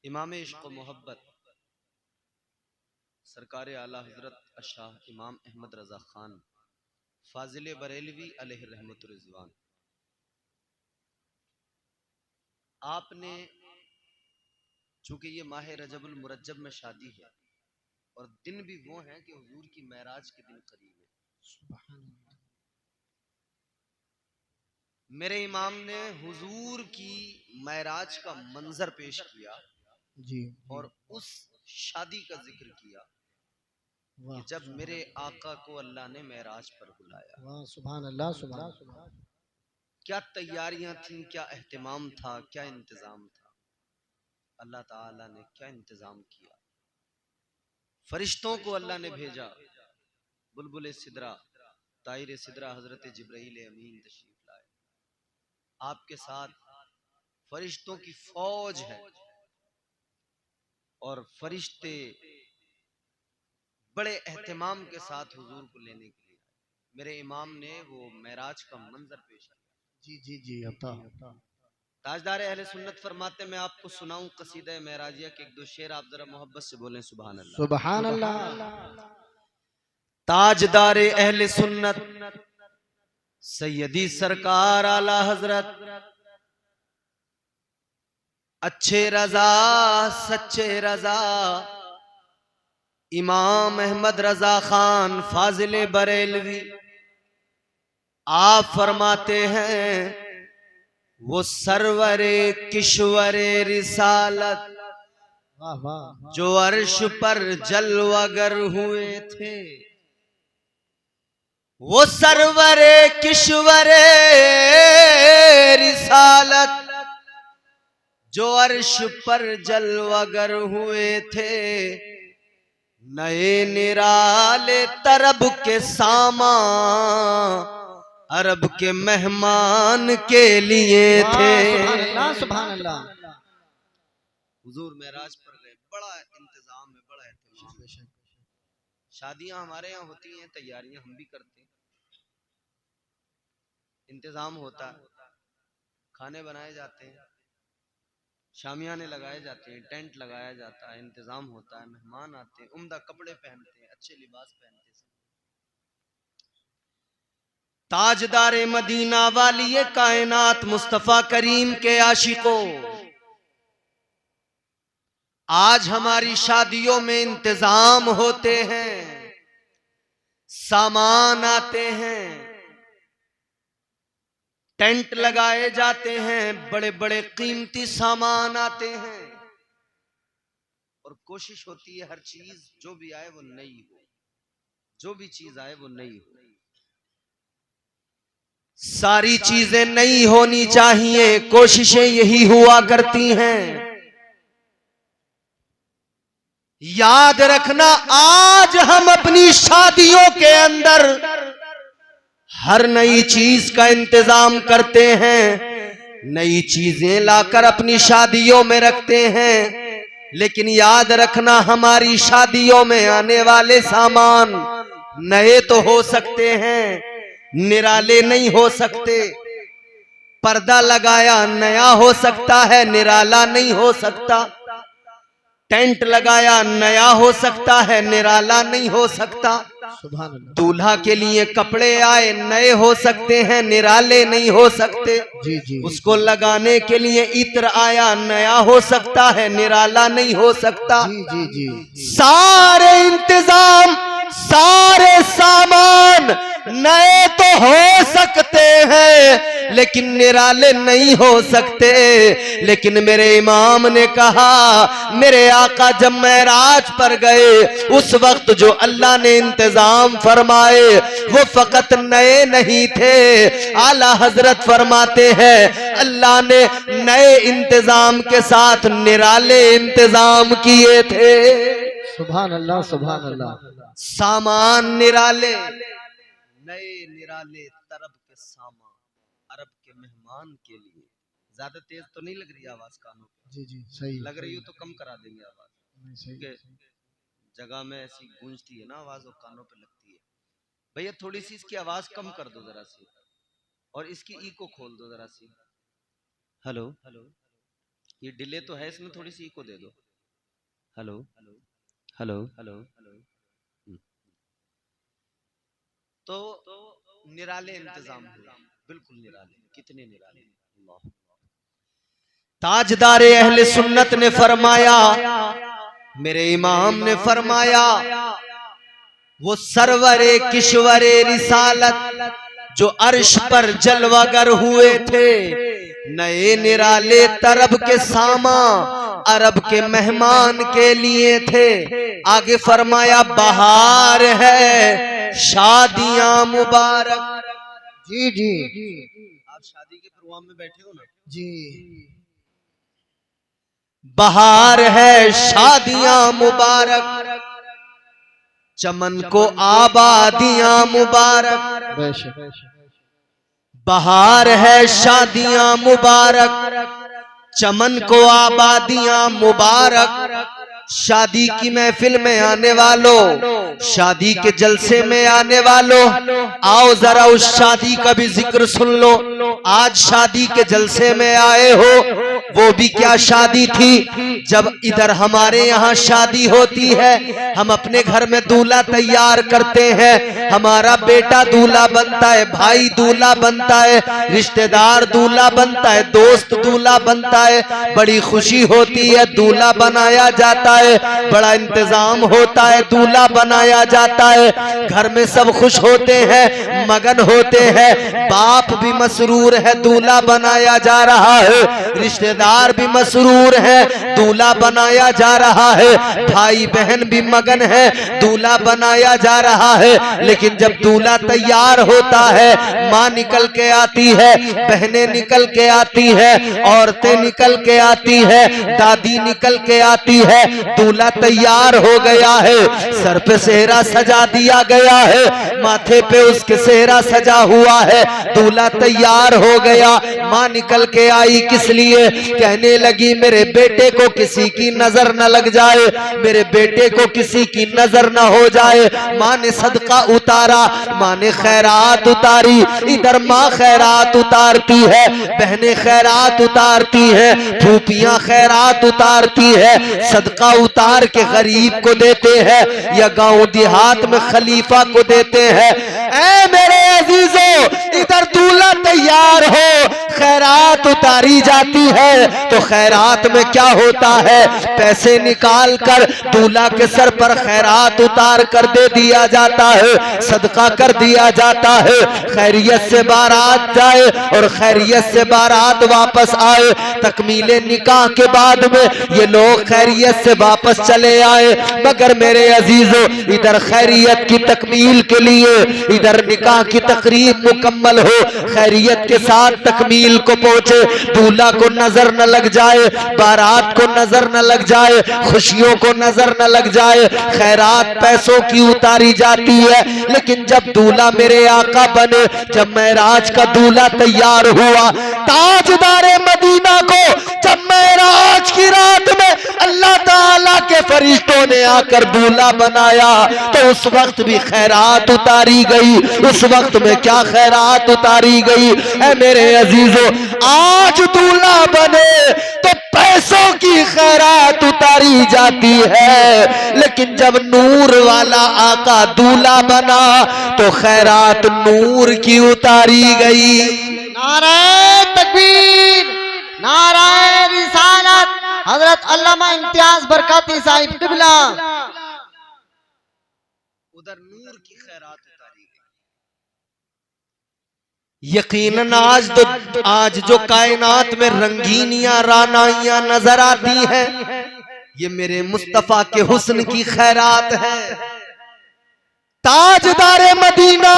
इमाम इश्क़ व मोहब्बत सरकार आला हज़रत अशाह इमाम अहमद रज़ा ख़ान फ़ाज़िल बरेलवी अलैहि रहमतुर रिज़वान, आपने चूँकि ये माह रजबुल मुरज्जब में शादी है और दिन भी वो हैं कि हुजूर की मेराज के दिन करीब है। मेरे इमाम ने हुजूर की मेराज का मंजर पेश किया जी और उस शादी का जिक्र किया कि जब मेरे आका को अल्लाह ने मेराज पर बुलाया। वाह सुभान अल्लाह सुभान अल्लाह। क्या तैयारियां थीं, क्या एहतिमाम था, क्या इंतजाम था। अल्लाह ताला ने क्या इंतजाम किया। फरिश्तों को अल्लाह ने भेजा। बुलबुल सिदरा तायर सिदरा हजरत जिब्राइल अमीन तशरीफ लाए। आपके साथ फरिश्तों की फौज है और फरिश्ते बड़े एहतिमाम के साथ हुजूर को लेने के लिए आए। मेरे इमाम ने वो मेराज का मंजर पेश किया। जी जी जी अता ताजदार अहले सुन्नत फरमाते, मैं आपको सुनाऊं कसीदा मेराजिया के एक दो शेर, आप जरा मोहब्बत से बोलें सुभान अल्लाह। सुभान अल्लाह। ताजदार अहले सुन्नत सैयदी सरकार आला हजरत अच्छे रजा सच्चे रजा इमाम अहमद रजा खान फाजिल बरेलवी, आप फरमाते हैं वो सरवरे किश्वरे रिसालत वाह वाह जो अर्श पर जलवागर हुए थे। वो सरवरे किश्वरे रिसालत जो अर्श पर जलवागर हुए थे। नए निराले तरब के सामा अरब के मेहमान के लिए थे। सुभान अल्लाह। हुजूर मेराज पर गए, बड़ा इंतजाम है, बड़ा एहतिमाम है। शादियां हमारे यहाँ होती हैं, तैयारियां हम भी करते हैं, इंतजाम होता है, खाने बनाए जाते हैं, शामियाने लगाए जाते हैं, टेंट लगाया जाता है, इंतजाम होता है, मेहमान आते हैं, उम्दा कपड़े पहनते हैं, अच्छे लिबास पहनते हैं। ताजदार मदीना वाली कायनात मुस्तफा करीम के आशिकों, आज हमारी शादियों में इंतजाम होते हैं, सामान आते हैं, टेंट लगाए जाते हैं, बड़े बड़े कीमती सामान आते हैं और कोशिश होती है हर चीज जो भी आए वो नई हो, जो भी चीज आए वो नई हो। सारी चीजें नई होनी चाहिए, कोशिशें यही हुआ करती हैं। याद रखना, आज हम अपनी शादियों के अंदर हर नई चीज का इंतजाम करते हैं, नई चीजें लाकर अपनी शादियों में रखते हैं, लेकिन याद रखना हमारी शादियों में आने वाले सामान नए तो हो सकते हैं, निराले नहीं हो सकते। पर्दा लगाया नया हो सकता है, निराला नहीं हो सकता। टेंट लगाया नया हो सकता है, निराला नहीं हो सकता। दूल्हा के लिए कपड़े आए नए हो सकते हैं, निराले नहीं हो सकते। जी जी उसको लगाने के लिए इत्र आया नया हो सकता है, निराला नहीं हो सकता। जी जी जी सारे इंतजाम सारे सामान नए तो हो सकते हैं लेकिन निराले नहीं हो सकते। लेकिन मेरे इमाम ने कहा, मेरे आका जब मेराज पर गए उस वक्त जो अल्लाह ने इंतजाम फरमाए वो फकत नए नहीं थे। आला हजरत फरमाते हैं अल्लाह ने नए इंतजाम के साथ निराले इंतजाम किए थे। सुभान अल्लाह सुभान अल्लाह। सामान निराले, नए निराले तरब के सामान अरब के मेहमान के लिए। ज्यादा तेज तो नहीं लग रही आवाज कानों पे? जी जी सही लग रही हो तो कम करा देंगे आवाज, क्योंकि जगह में ऐसी गूंजती है ना आवाज और कानों पे लगती है। भैया थोड़ी सी इसकी आवाज कम कर दो जरा सी, और इसकी ई को खोल दो जरा सी। हेलो, ये डिले तो है इसमें, थोड़ी सी इको दे दो। Hello hello hello. तो निराले इंतजाम हुए, बिल्कुल निराले, कितने निराले। ताजदारे अहले सुन्नत ने फरमाया, मेरे इमाम ने फरमाया, वो सरवरे किश्वरे रिसालत जो अर्श पर जलवागर हुए थे, नए निराले तरब के सामा अरब के मेहमान के लिए थे। आगे फरमाया, बहार है शादियां मुबारक। जी जी आप शादी के प्रोग्राम में बैठे हो ना जी। बहार है शादियां मुबारक, चमन को आबादियां मुबारक। बेशक। बहार है शादियां मुबारक, चमन को आबादियां मुबारक। शादी की महफिल में आने वालों, शादी के जलसे में आने वालों, आओ जरा उस शादी का भी जिक्र सुन लो। आज शादी के जलसे में आए हो, वो भी क्या शादी थी। जब इधर हमारे यहाँ शादी होती है, हम अपने घर में दूल्हा तैयार करते हैं, हमारा बेटा दूल्हा बनता है, भाई दूल्हा बनता है, रिश्तेदार दूल्हा बनता है, दोस्त दूल्हा बनता है, बड़ी खुशी होती है, दूल्हा बनाया जाता है, बड़ा इंतजाम होता है, दूल्हा बनाया जाता है, घर में सब खुश होते हैं, मगन होते हैं, बाप भी मसरूर है, दूल्हा बनाया जा रहा है, रिश्तेदार भी मसरूर है, दूल्हा बनाया जा रहा है, भाई बहन भी मगन है, दूल्हा बनाया जा रहा है। लेकिन जब दूल्हा तैयार होता है, माँ निकल के आती है, बहनें निकल के आती है, औरतें निकल के आती है, दादी निकल के आती है, दूल्हा तैयार हो गया है, सर पे सेहरा सजा दिया गया है, माथे पे उसके सेहरा सजा हुआ है, दूल्हा तैयार हो गया। माँ निकल के आई किस लिए? कहने लगी मेरे बेटे को किसी की नजर न लग जाए, मेरे बेटे को किसी की नजर न हो जाए। माँ ने सदका उतारा, माँ ने खैरात उतारी। इधर माँ खैरात उतारती है, बहनें खैरात उतारती है, फूफियां खैरात उतारती है, सदका उतार के गरीब को देते हैं या गांव देहात में खलीफा को देते हैं। ऐ मेरे अजीजों, इधर दूल्हा तैयार हो, खैरात उतारी जाती है, तो खैरात में क्या होता है? पैसे निकाल कर दूल्हा के सर पर खैरात उतार कर दे दिया जाता है, सदका कर दिया जाता है, खैरियत से बारात जाए और खैरियत से बारात वापस आए। तकमीले निकाह के बाद में ये लोग खैरियत से वापस चले आए। मगर मेरे अजीजों, इधर खैरियत की तकमील के लिए, इधर निकाह की तकरीब मुकम्मल हो, खैरियत के साथ तकमील को पहुंचे, दूल्हा को नजर न लग जाए, बारात को नजर न लग जाए, खुशियों को नजर न लग जाए, खैरात पैसों की उतारी जाती है। लेकिन जब दूल्हा मेरे आका बने, जब मेराज का दूल्हा तैयार हुआ, ताजदारे मदीना को जब मेराज की रात में अल्लाह ताला के फरिश्तों ने आकर दूल्हा बनाया, तो उस वक्त भी खैरात उतारी गई। उस वक्त में क्या खैरात उतारी गई? ऐ मेरे अजीजों, आज दूल्हा बने तो पैसों की खैरात उतारी जाती है, लेकिन जब नूर वाला आका दूल्हा बना तो खैरात नूर की उतारी गई। नारे तकबीर, नारे रिसालत, हजरत अल्लामा इम्तियाज बरकाती साहिब किबला। उधर नूर की खैरात उतारी गई। यकीनन आज जो कायनात में रंगीनियां रानाइयां नजर आती हैं, ये मेरे मुस्तफा के हुस्न की खैरात है। ताजदारे मदीना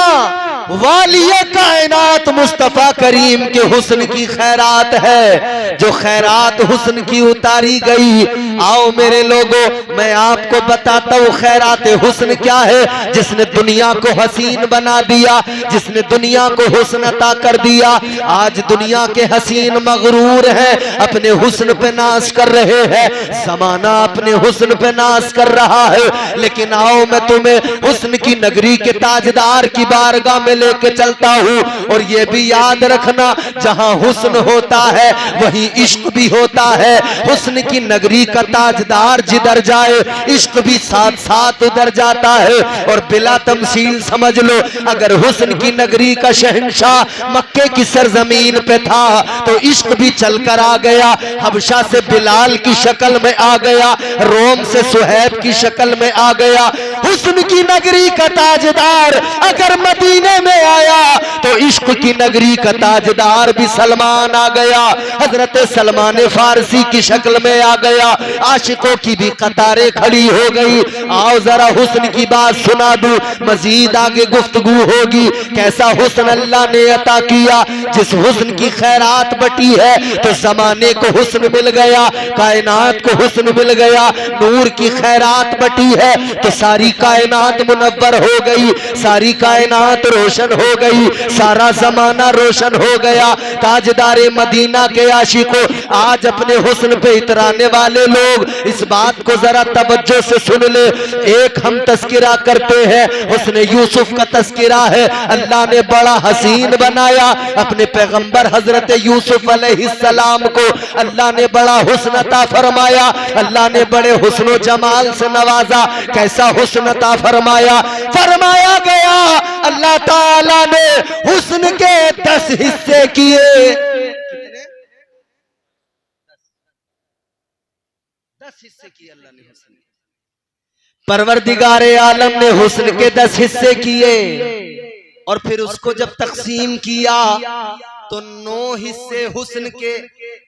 वालिए कायनात मुस्तफा करीम के हुस्न की खैरात है, जो खैरात हुस्न की उतारी गई। आओ मेरे लोगों, मैं आपको बताता हूँ खैरात हुस्न क्या है। जिसने दुनिया को हसीन बना दिया, जिसने दुनिया को हुस्न अता कर दिया। आज दुनिया के हसीन मगरूर हैं, अपने हुस्न पे नाश कर रहे हैं, जमाना अपने हुस्न पे नाश कर रहा है। लेकिन आओ मैं तुम्हें हुस्न की नगरी के ताजदार की बारगाह में लेके चलता हूँ। और ये भी याद रखना, जहाँ हुस्न होता है वहीं इश्क भी होता है। हुस्न की नगरी का ताजदार जिधर जाए इश्क भी साथ साथ उधर जाता है। और बिला तमसील समझ लो, अगर हुस्न की नगरी का शहंशाह मक्के की सरजमीन पे था तो इश्क भी चलकर आ गया। हबशा से बिलाल की शक्ल में आ गया, रोम से सुहैब की शक्ल में आ गया। हुस्न की नगरी का ताजदार अगर मदीने में आया तो इश्क की नगरी का ताजदार भी सलमान आ गया। हजरत सलमान फारसी की शक्ल में आ गया। आशिकों की भी कतारें खड़ी हो गई। आओ जरा हुस्न की बात सुना दूं, मजीद आगे गुफ्तगू होगी। कैसा हुस्न अल्लाह ने अता किया, जिस हुस्न की खैरात बटी है तो जमाने को हुस्न मिल गया, कायनात को हुस्न मिल गया। नूर की खैरात बटी है तो सारी कायनात मुनव्वर हो गई, सारी कायनात रोशन हो गई, सारा जमाना रोशन हो गया। ताजदारे मदीना के आशिकों, आज अपने हुस्न पे इतराने वाले लोग इस बात को जरा तवज्जो से सुन ले। एक हम तस्किरा करते हैं, हुस्न यूसुफ का तस्किरा है। अल्लाह ने बड़ा हसीन बनाया अपने पैगंबर हजरत यूसुफ अलैहिस्सलाम को। अल्लाह ने बड़ा हुस्न अता फरमाया, अल्लाह ने बड़े हुस्न जमाल से नवाजा। कैसा हुस्न अता फरमाया, फरमाया गया अल्लाह ताला ने हुस्न के 10 हिस्से किए। कितने? 10 हिस्से किए अल्लाह ने हुस्न। परवरदिगारे आलम ने हुस्न के 10 हिस्से किए और फिर उसको जब तकसीम किया तो 9 हिस्से हुस्न के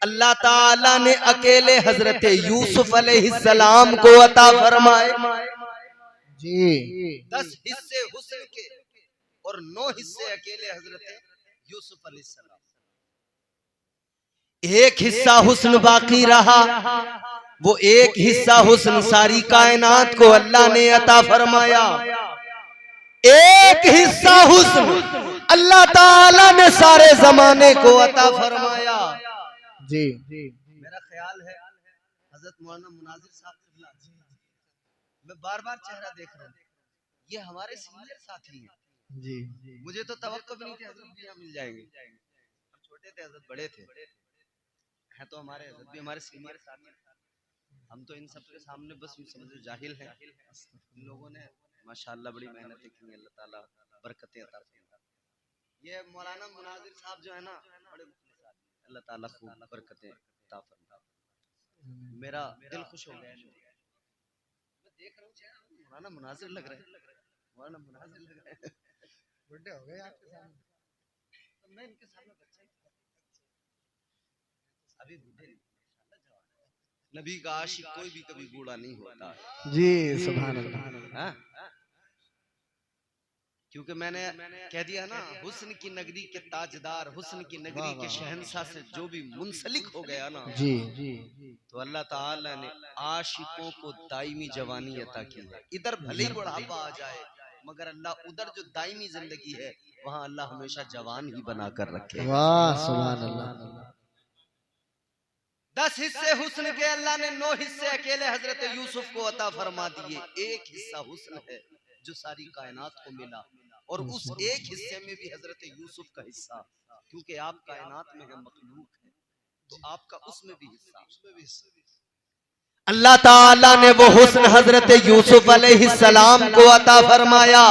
अल्लाह ताला ने अकेले हजरत यूसुफ अलैहिस्सलाम को अता फरमाए। जी 10 हिस्से हुस्न के और 9 हिस्से अकेले हजरत यूसुफ अलैहिस्सलाम। एक हिस्सा हुस्न बाकी रहा, वो एक हिस्सा हुस्न सारी कायनात को अल्लाह ने अता फरमाया। एक हिस्सा हुस्न अल्लाह ताला ने सारे जमाने को अता फरमाया। जी मेरा ख्याल है हजरत मौलाना मुनाजिर साहब, मैं बार बार चेहरा देख रहा हूँ, ये हमारे सीनियर साथी हैं। जी मुझे तो तवक्को भी नहीं थी हजरत भी यहाँ मिल जाएंगे। हम छोटे थे, हजरत बड़े थे, हैं तो हमारे हजरत भी हमारे सीनियर साथी। हम तो इन सब के सामने बस समझो जाहिल हैं। इन लोगों ने माशाअल्लाह बड़ी मेहनत की, अल्लाह ताला बरकतें अता फरमाए। ये मौलाना मुनाजिर साहब जो है ना, बड़े मुखलिस आदमी, अल्लाह ताला खूब बरकतें अता फरमाए। मेरा दिल खुश हो गया। मैं देख रहा हूँ मौलाना मुनाजिर लग रहे हैं, मौलाना मुनाजिर लग रहे हैं। बुढ़े हो गए आपके सामने। तो मैं इनके सामने बच्चा ही था, अभी बूढ़े नहीं। नबी का आशिक कोई भी कभी बूढ़ा नहीं होता। जी सुभान अल्लाह। हाँ? क्योंकि मैंने कह दिया ना, हुस्न की नगरी के ताजदार, हुस्न की नगरी के शहंशाह से जो भी मुंसलिक हो गया ना, जी तो अल्लाह ताला ने आशिकों को दायमी जवानी अता की है। इधर भले ही बुढ़ापा आ जाए, मगर अल्लाह उधर जो दायमी जिंदगी है वहाँ अल्लाह हमेशा जवान ही बना कर रखे। वाह सुभान अल्लाह। 10 हिस्से हुस्न के अल्लाह ने 9 हिस्से अकेले हजरत यूसुफ को अता फरमा दिए। एक हिस्सा हुस्न है जो सारी कायनात को मिला, और उस एक हिस्से में भी हजरत यूसुफ का हिस्सा, क्योंकि आप कायनात में है, मखलूक है, तो आपका उसमें भी हिस्सा। अल्लाह ताला ने वो हुस्न हजरत यूसुफ अलैहिस्सलाम को अता फरमाया।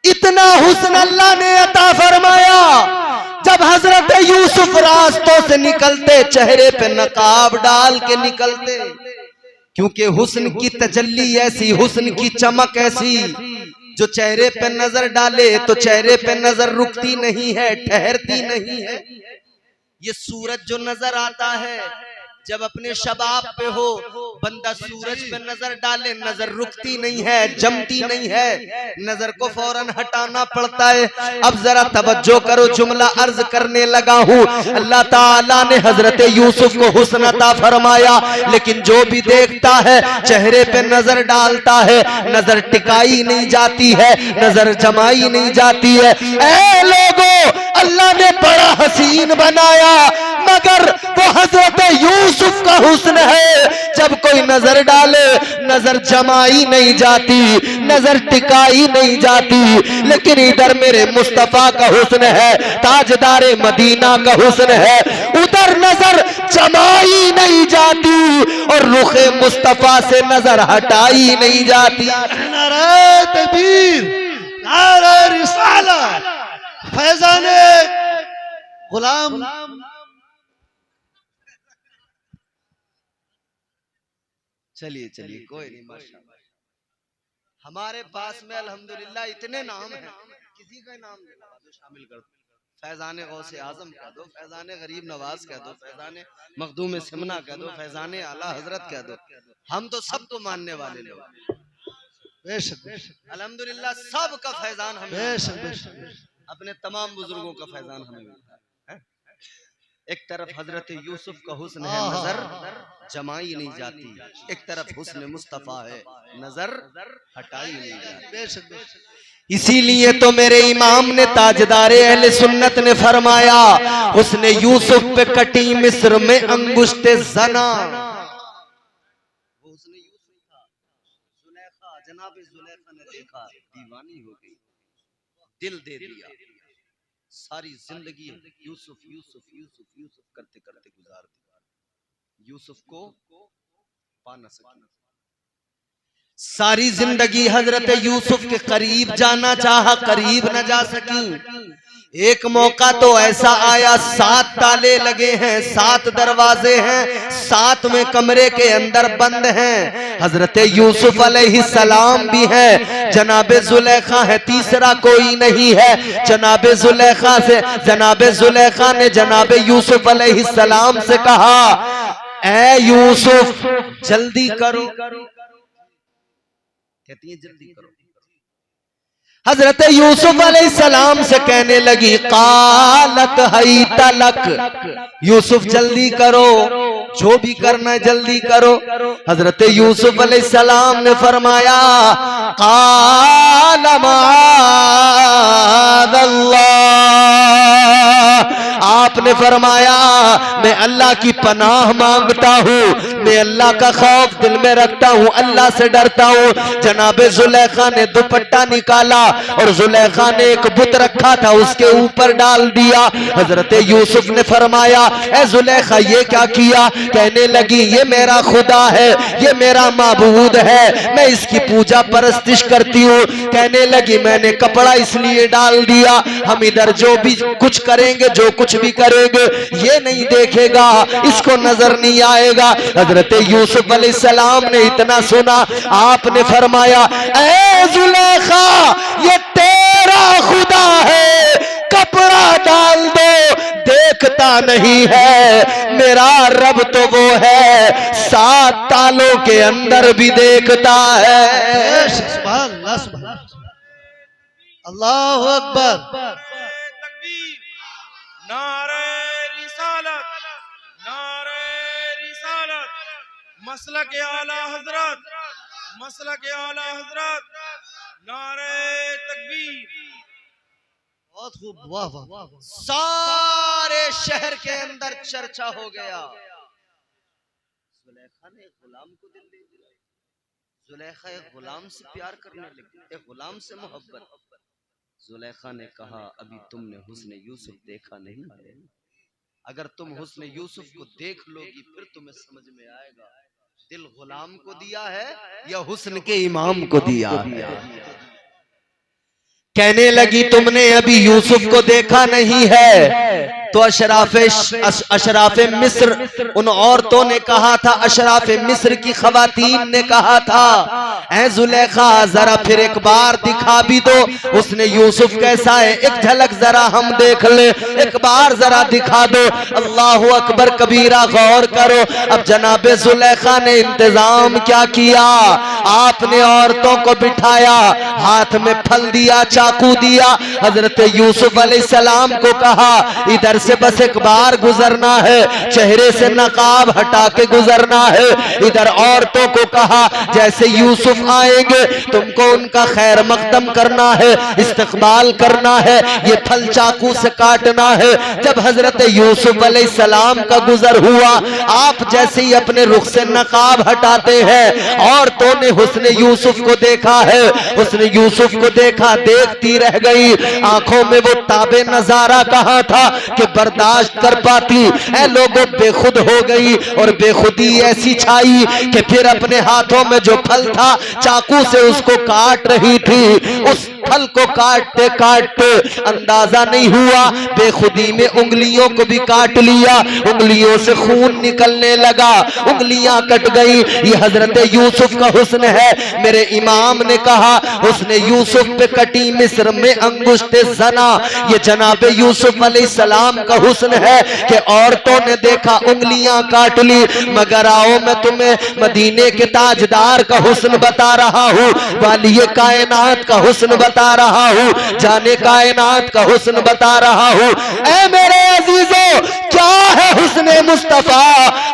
इतना हुस्न अल्लाह ने अता फरमाया, जब हजरत यूसुफ रास्तों से निकलते चेहरे पे नकाब डाल के निकलते, क्योंकि हुस्न की तजल्ली ऐसी, हुस्न की चमक ऐसी, जो चेहरे पे नजर डाले तो चेहरे पे नजर रुकती नहीं है, ठहरती नहीं है। ये सूरज जो नजर आता है जब अपने शबाब पे हो, बंदा सूरज पे नजर डाले, नजर रुकती नहीं है, जमती नहीं है, नजर को फौरन हटाना पड़ता है। अब जरा तवज्जो करो, जुमला अर्ज करने लगा हूँ। अल्लाह ताला ने हजरत यूसुफ को हुस्न अता फरमाया, लेकिन जो भी देखता है चेहरे पे नजर डालता है, नजर टिकाई नहीं जाती है, नजर जमाई नहीं जाती है। ऐ लोगों, अल्लाह ने बड़ा हसीन बनाया, मगर वो हजरत यूसुफ का हुस्न है जब कोई नजर डाले नजर जमाई नहीं जाती, नजर टिकाई नहीं जाती, लेकिन इधर मेरे मुस्तफा का हुस्न है, ताजदारे मदीना का हुस्न है, उधर नजर जमाई नहीं जाती और रुखे मुस्तफा से नजर हटाई नहीं जाती। नारे तकबीर, नारे रिसालत, फैजाने गुलाम। चलिए चलिए कोई नहीं, माशाअल्लाह हमारे पास में अल्हम्दुलिल्लाह इतने नाम हैं, किसी का नाम शामिल कर दो। फैजाने गौसे आजम कह दो, फैजाने गरीब नवाज कह दो, फैजाने मखदूम सिमना कह दो, फैजाने आला हजरत कह दो, हम तो सबको मानने वाले लोग। बेशक अल्हम्दुलिल्लाह सब का फैजान हमें बेशक बेशक, अपने तमाम बुजुर्गों का फैजान हमें मिलता है। एक तरफ हजरत यूसुफ का हुस्न है, नजर जमाई नहीं जाती, एक तरफ हुस्न मुस्तफा है, नजर हटाई नहीं जाती। बेशक बेशक। इसीलिए तो मेरे इमाम ने ताजदारे अहले सुन्नत ने फरमाया, उसने यूसुफ पे कटी मिस्र में अंगुश्ते जना। वो उसने यूसुफ था, जुलेखा जनाब जुलेखा ने देखा, दीवानी हो गई, दिल दे दिया, सारी जिंदगी यूसुफ यूसुफ यूसुफ यूसुफ करते करते गुजार दी, यूसुफ को पा न सकी। सारी जिंदगी हजरत यूसुफ के करीब जाना चाहा, करीब न जा सकी। एक मौका तो ऐसा आया, 7 ताले लगे हैं, 7 दरवाजे हैं, 7वें कमरे के अंदर बंद हैं। हजरत यूसुफ अलैहिस्सलाम भी है, जनाबे जुलेखा है, तीसरा कोई नहीं है। जनाबे जुलेखा ने जनाबे यूसुफ अलैहिस्सलाम से कहा, ऐ यूसुफ जल्दी करो, कहती है जल्दी करो। हजरत यूसुफ अलैहिस्सलाम से कहने लगी, कालत हई तलक, यूसुफ जल्दी करो, जो भी करना है जल्दी करो। हजरत यूसुफ अलैहिस्सलाम ने फरमाया, काल माअल्लाह, आपने फरमाया मैं अल्लाह की पनाह मांगता हूँ, मैं अल्लाह का खौफ दिल में रखता हूँ, अल्लाह से डरता हूँ। जनाबे जुलेखा ने दुपट्टा निकाला और जुलेखा ने एक बुत रखा था, उसके ऊपर डाल दिया। हजरत यूसुफ ने फरमाया, ए जुलेखा ये क्या किया? कहने लगी, ये मेरा खुदा है, ये मेरा माबूद है, मैं इसकी पूजा परस्तिश करती हूँ। कहने लगी, मैंने कपड़ा इसलिए डाल दिया, हम इधर जो भी कुछ करेंगे, जो कुछ भी करेंगे, ये नहीं देखेगा, इसको नजर नहीं आएगा। हजरत यूसुफ अलैहिस्सलाम ने इतना सुना, आपने फरमाया, ऐ जुलेखा ये तेरा खुदा है, कपड़ा डाल दो, देखता नहीं है, मेरा रब तो वो है 7 तालों के अंदर भी देखता है। सुभान अल्लाह, सुभान अल्लाहु अकबर। नारे रिसालत, नारे रिसालत, मसलक आला हजरत, मसलक आला हजरत, नारे तकबीर। बहुत खूब, वाह वाह वाह। सारे शहर के अंदर चर्चा हो गया, जुलेखा ने गुलाम को दिल दे दिया, जुलेखा एक गुलाम से प्यार करने लगी, एक गुलाम से मोहब्बत। जुलेखा ने कहा, अभी तुमने हुस्न यूसुफ देखा नहीं है, अगर तुम हुस्न यूसुफ को देख लोगी फिर तुम्हें समझ में आएगा दिल गुलाम को दिया है या हुस्न के इमाम को दिया है। कहने लगी, तुमने अभी यूसुफ को देखा नहीं है, तो अशराफे मिस्र उन औरतों ने कहा था, अशराफे मिस्र की खवातीन ने कहा था, ऐ जुलेखा जरा फिर एक बार दिखा भी दो, उसने यूसुफ कैसा है, एक झलक जरा हम देख ले, एक बार जरा दिखा दो। अल्लाहु अकबर कबीरा, गौर करो। अब जनाबे जुलेखा ने इंतजाम क्या किया, आपने औरतों को बिठाया, हाथ में फल दिया, चाकू दिया, हजरत यूसुफ अलैहिस्सलाम को कहा, इधर से बस एक बार गुजरना है, चेहरे से नकाब हटा के गुजरना है। इधर औरतों को कहा, जैसे यूसुफ यूसुफ आएंगे, तुमको उनका खैर मकदम करना है, इस्तकबाल करना है, ये फल चाकू से काटना है। जब हजरत यूसुफ अलैहिस्सलाम का गुजर हुआ, आप जैसे ही अपने रुख से नकाब हटाते हैं, औरतों ने हुस्न यूसुफ को देखा है, उसने यूसुफ को देखा, देखती रह गई, आंखों में वो ताबे नजारा कहाँ था कि बर्दाश्त कर पाती। ऐ लोगों, बेखुद हो गई और बेखुदी ऐसी छाई कि फिर अपने हाथों में जो फल था चाकू से उसको काट रही थी। उस फल को काटते काटते अंदाजा नहीं हुआ, बेखुदी में उंगलियों को भी काट लिया, उंगलियों से खून निकलने लगा, उंगलियां कट गई। ये हजरत यूसुफ का हुस्न है। मेरे इमाम ने कहा, हुस्न यूसुफ पे कटी मिस्र में अंगुष्ठे जना। ये जनाबे यूसुफ अलैहिस्सलाम का हुस्न है कि औरतों ने देखा, उंगलियां काट ली। मगर आओ, मैं तुम्हें मदीने के ताजदार का हुस्न बता रहा हूँ, वालिए कायनात का हुस्न बता रहा हूँ, जाने कायनात का हुस्न बता रहा हूँ। ऐ मेरे अजीजों, क्या है हुस्ने मुस्तफा?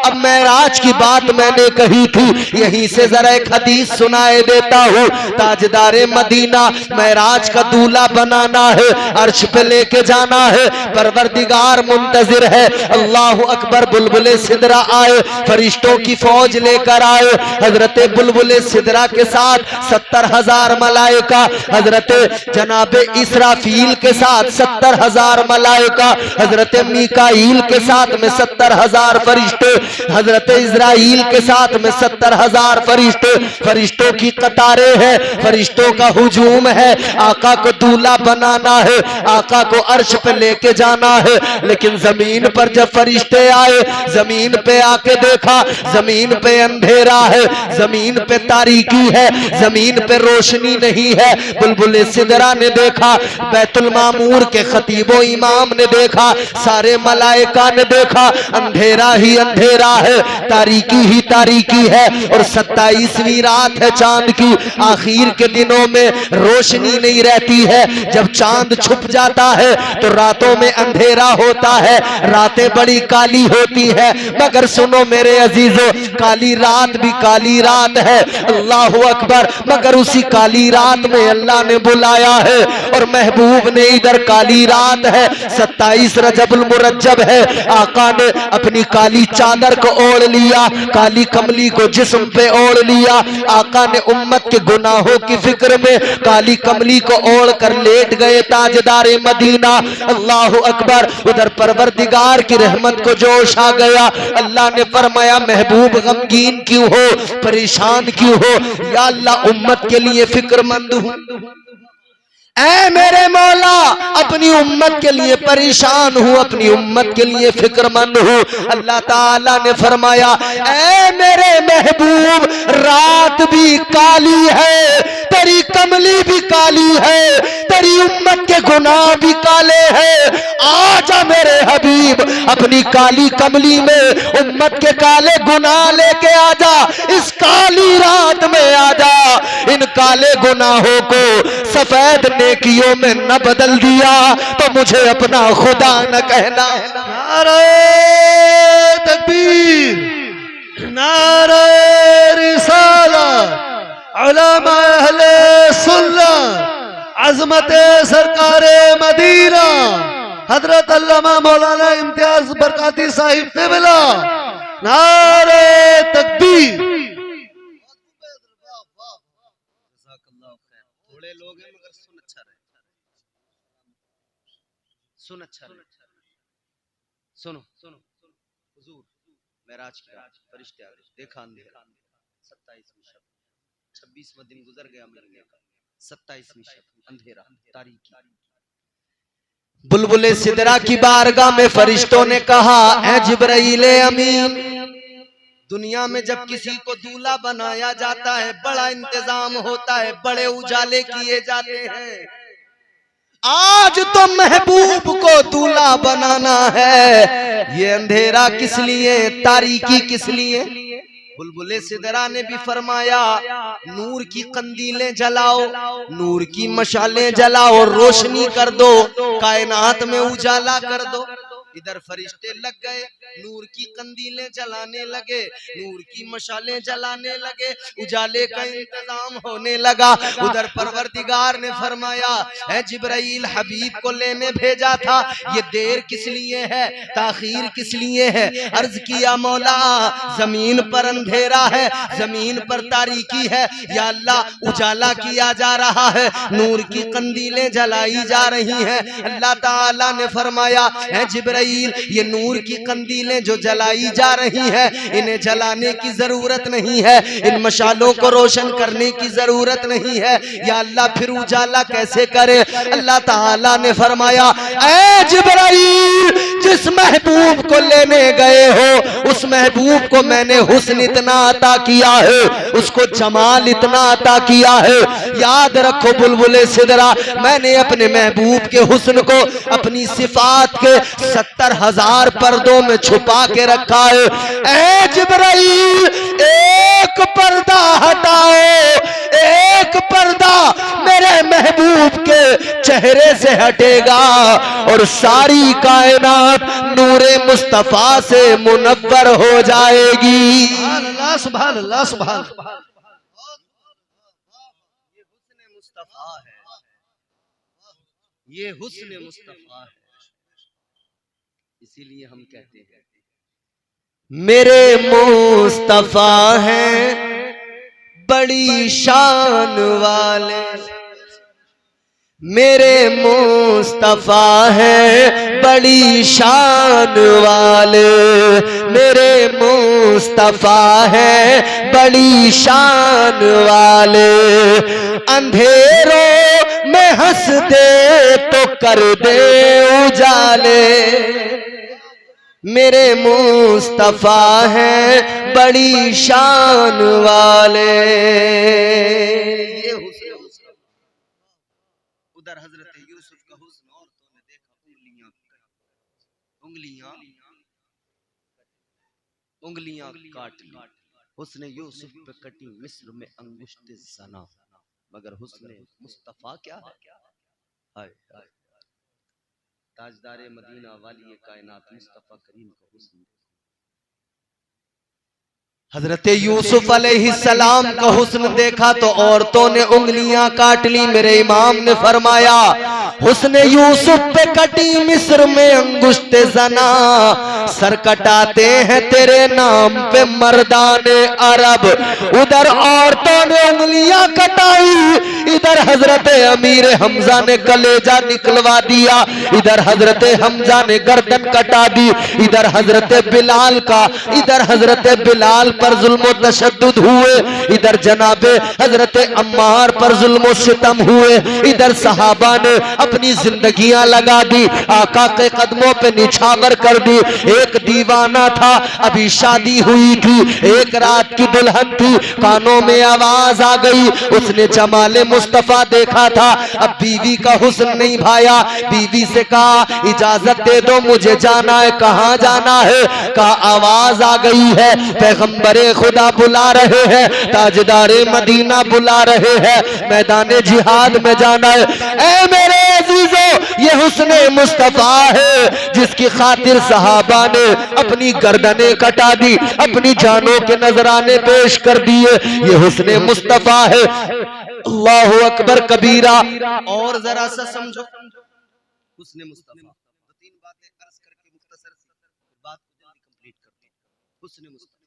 अब मेराज की बात मैंने कही थी, यहीं से जरा एक हदीस सुनाए देता हूँ। ताजदारे मदीना मेराज का दूल्हा बनाना है, अर्श पे लेके जाना है, परवरदिगार मुंतजिर है। अल्लाह अकबर। बुलबुले सिदरा आए, फरिश्तों की फौज लेकर आए। हजरत बुलबुले सिदरा के साथ 70,000 मलाइका, हजरत जनाबे इसराफील के साथ 70,000 मलाइका, हजरत मीकाईल के साथ में 70,000 फरिश्ते, हजरत इजराइल के साथ में 70,000 फरिश्ते। फरिश्तों की कतारें हैं, फरिश्तों का हुजूम है। आका को दूल्हा बनाना है, आका को अर्श पे लेके जाना है। लेकिन जमीन पर जब फरिश्ते आए, जमीन पे आके देखा, जमीन पे अंधेरा है, जमीन पे तारीकी है, जमीन पे रोशनी नहीं है। बुलबुले सिदरा ने देखा, बैतुल मामूर के खतीबो इमाम ने देखा, सारे मलाइका ने देखा, अंधेरा ही अंधेरा है, तारीकी ही तारीकी है। और 27वीं रात है चांद की। आखिर के दिनों में रोशनी नहीं रहती है, जब चांद छुप जाता है तो रातों में अंधेरा होता है, रातें बड़ी काली होती है। मगर सुनो मेरे अजीजों, काली रात भी काली रात है। अल्लाह अकबर। मगर उसी काली रात में अल्लाह ने बुलाया है और महबूब ने इधर काली रात है, 27 रजबुल मुरज्जब है। आका ने अपनी काली चादर को ओढ़ लिया, काली कमली को जिस्म पे ओढ़ लिया। आका ने उम्मत के गुनाहों की फिक्र में काली कमली को ओढ़ कर लेट गए ताजदारे मदीना। अल्लाह अकबर। उधर परवरदिगार की रहमत को जोश आ गया। अल्लाह ने फरमाया, महबूब गमगीन क्यों हो, परेशान क्यों हो? या अल्लाह, उम्मत के लिए फिक्रमंद हूं। ऐ मेरे मौला, अपनी उम्मत के लिए परेशान हूँ, अपनी उम्मत के लिए फिक्रमंद हूँ। अल्लाह ताला ने फरमाया, ऐ मेरे महबूब, रात भी काली है, तेरी कमली भी काली है, तेरी उम्मत के गुनाह भी काले हैं। आजा मेरे हबीब, अपनी काली कमली में उम्मत के काले गुनाह लेके आजा, इस काली रात में आजा। इन काले गुनाहों को सफेद नेकियों में न बदल दिया तो मुझे अपना खुदा न कहना। नारे तकबीर, नारे रिसालत, उलमा अहले सुन्नत, अज़मत सरकारे मदीना हजरत अल्लामा मौलाना इम्तियाज बरकाती साहिब क़िबला। नारे तकबीर। थोड़े लोग हैं मगर सुन अच्छा रहे, सुन अच्छा रहे। सुनो सुनो, हुजूर मेराज की रात, फरिश्ते आ गए, देखा अंधेरा। 27वीं शब, 26वां दिन गुजर गया महीने का, 27वीं शब, अंधेरा, तारीकी। बुलबुले सिदरा की बारगाह में फरिश्तों ने कहा, ऐ जिब्राइल अमीन, दुनिया में जब किसी को दूल्हा बनाया जाता है, बड़ा इंतजाम होता है, बड़े उजाले किए जाते हैं। आज तो महबूब को दूल्हा बनाना है, ये अंधेरा किस लिए, तारीकी किस लिए? बुलबुले सिदरा ने भी फरमाया, नूर की कंदीलें जलाओ, नूर की मशालें जलाओ, रोशनी कर दो, कायनात में उजाला कर दो। इधर फरिश्ते लग गए, नूर की कंदीलें जलाने लगे, नूर की मशालें जलाने लगे, उजाले का इंतजाम होने लगा। उधर परवरदिगार ने फरमाया, है जिब्राइल हबीब को लेने भेजा था, ये देर किस लिए है, ताखीर किस लिए है? अर्ज किया मौला जमीन पर अंधेरा है, जमीन पर तारीकी है, या अल्लाह उजाला किया जा रहा है, नूर की कंदीलें जलाई जा रही हैं। अल्लाह ताला ने फरमाया, है जिब्राइल ये नूर की कंदीलें जो जलाई जा रही हैं, इन्हें जलाने की जरूरत नहीं है, इन मशालों को रोशन करने की जरूरत नहीं है, या अल्लाह फिर उजाला कैसे करे? अल्लाह ताला ने फरमाया, ऐ जिब्राइल जिस महबूब को लेने गए हो उस महबूब को मैंने हुस्न इतना अता किया है, उसको जमाल इतना अता किया है। याद रखो बुलबुले सिदरा, मैंने अपने महबूब के हुस्न को अपनी सिफात के 70,000 पर्दों में छुपा के रखा है। ऐ जिब्राइल एक पर्दा हटाओ, एक पर्दा मेरे महबूब के चेहरे से हटेगा और सारी कायनात नूरे मुस्तफा से मुनव्वर हो जाएगी। सुभान अल्लाह, सुभान अल्लाह, सुभान अल्लाह। ये हुस्न मुस्तफा है, ये हुस्न मुस्तफा है। इसीलिए हम कहते हैं मेरे मुस्तफा हैं बड़ी शान वाले, मेरे मुस्तफा हैं बड़ी शान वाले, मेरे मुस्तफा हैं बड़ी शान वाले। अंधेरों में हंस दे तो कर दे उजाले, मेरे मुस्तफा हैं बड़ी शान वाले। ये हुस्न मुस्तफा। उधर हजरत यूसुफ का हुस्न औरतों ने देखा, उंगलियां उंगलियां काट ली। हुस्न यूसुफ पे कटी मिस्र में अंगुष्त ज़ना, मगर हुस्न मुस्तफा क्या है? हाय हाय, ताजदारे मदीना वाली कायनात मुस्तफा करीम का हुस्न। हजरत यूसुफ अलैहिस्सलाम का हुस्न देखा तो औरतों ने उंगलियां काट ली। मेरे इमाम ने फरमाया, हुस्न यूसुफ पे कटी मिस्र में अंगुष्त जना, सर कटाते हैं तेरे नाम पे मर्दाने अरब। उधर औरतों ने उंगलियां कटाई, इधर हजरत अमीर हमजा ने कलेजा निकलवा दिया, इधर हजरत हमजा ने गर्दन कटा दी, इधर हजरत बिलाल का, इधर हजरत बिलाल पर जुल्म तशद्दुद हुए, इधर जनाबे हजरत अम्मार पर जुल्म सितम हुए, इधर सहाबा ने अपनी जिंदगियां लगा दी, आका के कदमों पे निछावर कर दी। एक दीवाना था, अभी शादी हुई थी, एक रात की दुल्हन थी, कानों में आवाज आ गई, उसने जमाले मुस्तफा देखा था, अब बीवी का हुस्न नहीं भाया, बीवी से कहा इजाजत दे दो मुझे जाना है। कहाँ जाना है? कहा आवाज आ गई है, पैगंबरे खुदा बुला रहे हैं, ताजदारे मदीना बुला रहे हैं, मैदान जिहाद में जाना है। ऐ मेरे अजीजों, ये हुस्न मुस्तफा है जिसकी खातिर सहाबा ने अपनी गर्दनें कटा दी, अपनी जानों के नजराने पेश कर दिए। ये हुस्न मुस्तफा है। अल्लाहु अकबर कबीरा। और जरा सा समझो हुस्न मुस्तफा। तो तीन बातें अर्ज करके मुख्तसर बात को जल्दी कंप्लीट करते हैं। हुस्न मुस्तफा,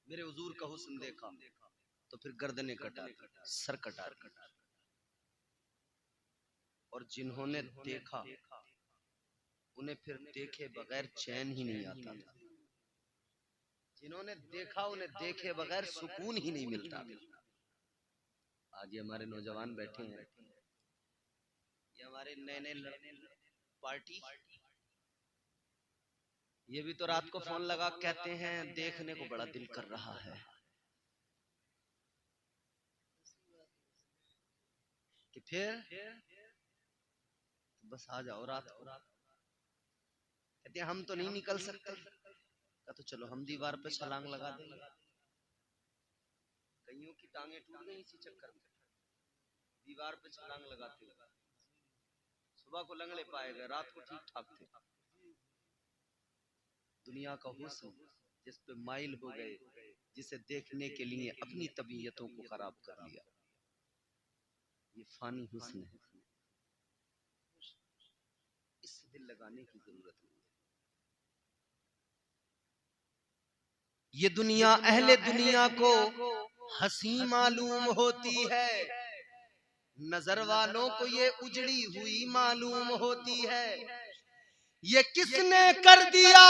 मेरे हुजूर का हुस्न देखा तो फिर गर्दनें कटा, सर कटा, और जिन्होंने देखा उन्हें फिर देखे बगैर चैन ही नहीं आता था। जिन्होंने देखा उन्हें देखे बगैर सुकून ही नहीं मिलता। आज ये हमारे नौजवान बैठे हैं, ये हमारे नए नए पार्टी, ये भी तो रात को फोन लगा कहते हैं देखने को बड़ा दिल कर रहा है, कि फिर बस आ जाओ रात को। कहते हैं हम तो नहीं निकल सकते, तो चलो हम दीवार पे छलांग लगा देंगे। कईयों की टांगे टूट गई इसी चक्कर में, दीवार पे छलांग लगाते हुए। सुबह को लंगड़े पाए गए, रात को ठीक ठाक थे। दुनिया का हुस्न जिस पे माइल हो गए, जिसे देखने के लिए अपनी तबीयतों को खराब कर लिया। ये फानी हुस्न है, इससे दिल लगाने की जरूरत नहीं। ये दुनिया अहले दुनिया को हंसी मालूम होती है, नजर वालों को ये उजड़ी हुई मालूम होती है। ये किसने कर दिया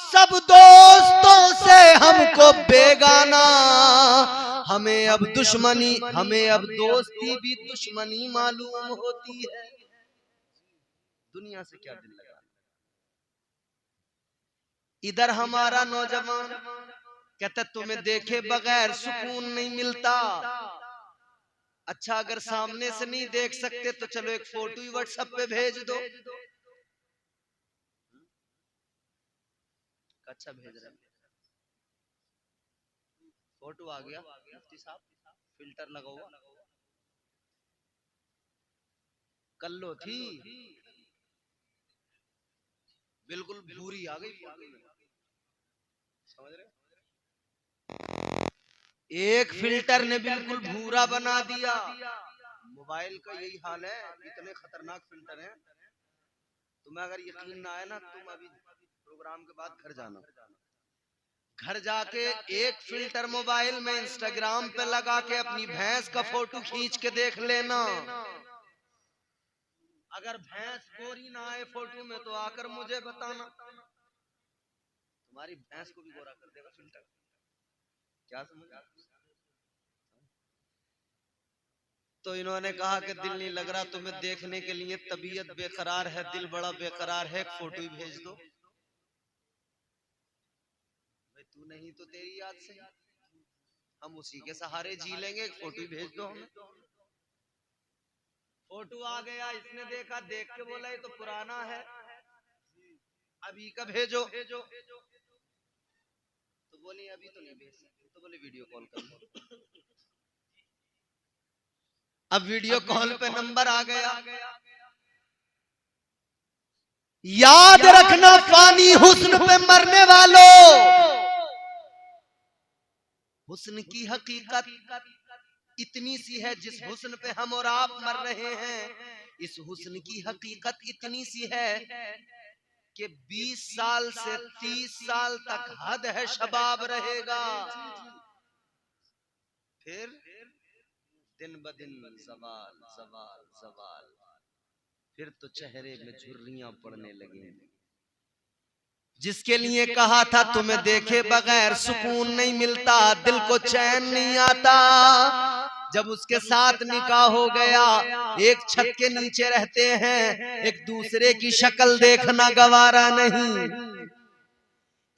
सब दोस्तों से हमको बेगाना, हमें अब दुश्मनी, हमें अब दोस्ती भी दुश्मनी मालूम होती है। दुनिया से क्या दिल लगा। इधर हमारा नौजवान कहता तुम्हें देखे बगैर सुकून नहीं मिलता। अच्छा अगर सामने से नहीं देख सकते तो चलो एक फोटो ही व्हाट्सएप पे भेज दो। अच्छा भेज रहे, फोटो आ गया, मुफ्ती साहब फिल्टर लगा हुआ, कल लो थी बिल्कुल भूरी आ गई फोटो में, समझ रहे? एक फिल्टर ने बिल्कुल भूरा बना दिया। मोबाइल का यही हाल है, इतने खतरनाक फिल्टर हैं। तुम्हें अगर यकीन ना आए ना, तुम अभी प्रोग्राम के बाद घर जाना, घर जाके एक फिल्टर मोबाइल में इंस्टाग्राम पे लगा के अपनी भैंस का फोटो खींच के देख लेना। अगर भैंस गोरी ना आए फोटो में तो आकर मुझे बताना, तुम्हारी भैंस को भी गोरा कर देगा फिल्टर। क्या समझ? तो इन्होंने कहा कि दिल नहीं लग रहा तुम्हें देखने के लिए, तबीयत बेकरार है, दिल बड़ा बेकरार है, एक फोटो ही भेज दो। भाई तू नहीं तो तेरी याद से हम उसी के सहारे जी लेंगे, एक फोटो ही भेज दो हमें। फोटो आ गया, इसने देखा, देख के बोला ये तो पुराना है, अभी का भेजो। तो बोली अभी तो नहीं भेज सकते, तो बोले वीडियो कॉल कर लो। अब वीडियो कॉल पे नंबर आ गया। याद रखना फानी हुस्न पे मरने वालों, हुस्न की हकीकत इतनी सी है जिस हुस्न पे हम और आप मर रहे हैं, इस हुस्न की हकीकत इतनी सी है कि 20 साल से 30 साल तक हद है शबाब रहेगा, फिर दिन ब दिन सवाल सवाल सवाल, फिर तो चेहरे में झुर्रियां पड़ने लगेंगी। जिसके लिए कहा था तुम्हें देखे बगैर सुकून नहीं मिलता, दिल को चैन नहीं आता, जब उसके साथ निकाह हो गया, एक छत के नीचे रहते हैं, एक दूसरे की शक्ल देखना गवारा नहीं,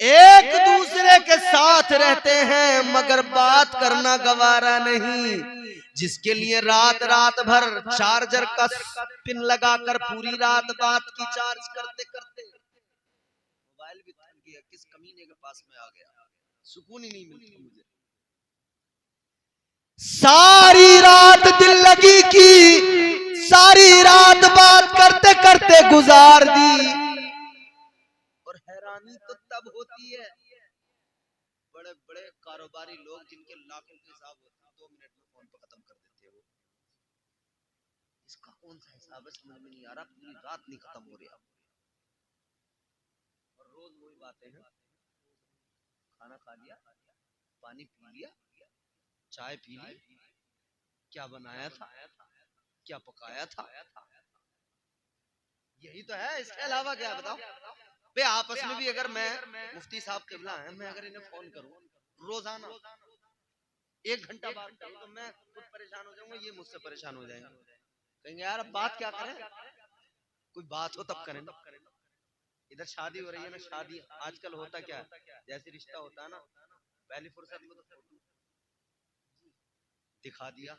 एक दूसरे के साथ रहते हैं मगर बात करना गवारा नहीं। जिसके लिए रात रात भर चार्जर का पिन लगाकर पूरी रात बात की चार्ज करते करते मोबाइल भी थक गया, किस कमीने के पास में आ गया, सुकून ही नहीं मिलता मुझे। सारी रात दिल लगी की, सारी रात बात करते करते गुजार दी। और हैरानी तो तब होती है, बड़े बड़े कारोबारी लोग जिनके लाखों के हिसाब होते हैं, 2 मिनट में फोन पर खत्म कर देते हैं। वो इसका कौन सा हिसाब है समझ में नहीं आ रहा, पूरी रात नहीं खत्म हो रहा। और रोज वही बातें हैं, खाना खा लिया, पानी पी लिया, चाय पी ली, क्या बनाया था, क्या पकाया था, यही तो है, इसके अलावा क्या बताओ। बे आपस में भी अगर मैं मुफ्ती साहब किबला है, मैं अगर इन्हें फोन करूं रोजाना 1 घंटा बात करूं तो मैं खुद परेशान हो जाऊंगा, ये मुझसे परेशान हो जाएंगे, कहेंगे यार अब बात क्या करें, कोई बात हो तब करें। इधर शादी हो रही है ना, शादी आजकल होता क्या है, जैसे रिश्ता होता है ना, पहली फुर्सत में तो फोटो दिखा दिया,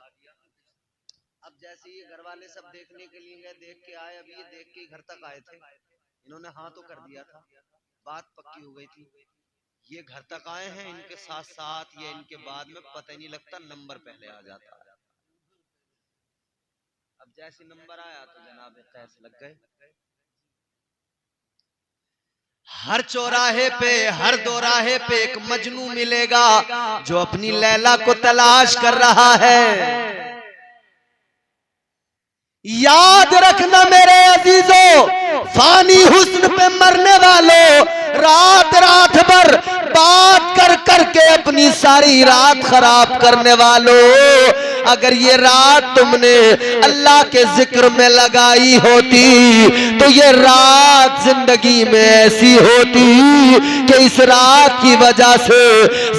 अब जैसे ये घर वाले सब देखने के लिए गए, देख के आए, अभी ये देख के घर तक आए थे, इन्होंने हाँ तो कर दिया था, बात पक्की हो गई थी, ये घर तक आए हैं, इनके साथ साथ या इनके बाद में पता ही नहीं लगता नंबर पहले आ जाता है। अब जैसे नंबर आया तो जनाब तैस लग गए। हर चौराहे पे, हर दोराहे पे एक मजनू मिलेगा जो अपनी लैला को तलाश कर रहा है। याद रखना मेरे अजीजों, फानी हुस्न पे मरने वालों, रात रात भर बात कर करके अपनी सारी रात खराब करने वालों, अगर ये रात तुमने अल्लाह के जिक्र में लगाई होती तो ये रात जिंदगी में ऐसी होती कि इस रात की वजह से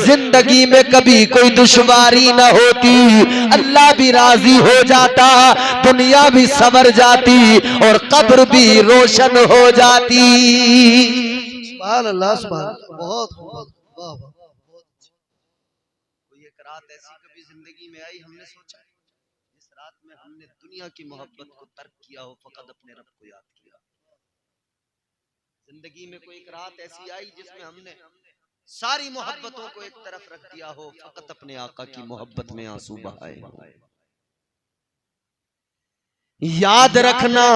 जिंदगी में कभी कोई दुश्वारी न होती, अल्लाह भी राजी हो जाता, दुनिया भी संवर जाती और कब्र भी रोशन हो जाती। सुभान अल्लाह, सुभान अल्लाह। बहुत खूब, वाह वाह, बहुत अच्छा। कोई एक रात ऐसी कभी जिंदगी में आई, हमने सोचा जिस रात में हमने दुनिया की मोहब्बत को तर्क किया हो, फकत अपने रब को याद किया। जिंदगी में कोई एक रात ऐसी आई जिसमें हमने सारी मोहब्बतों को एक तरफ रख दिया हो, फकत अपने आका की मोहब्बत में आंसू बहाए हो। याद रखना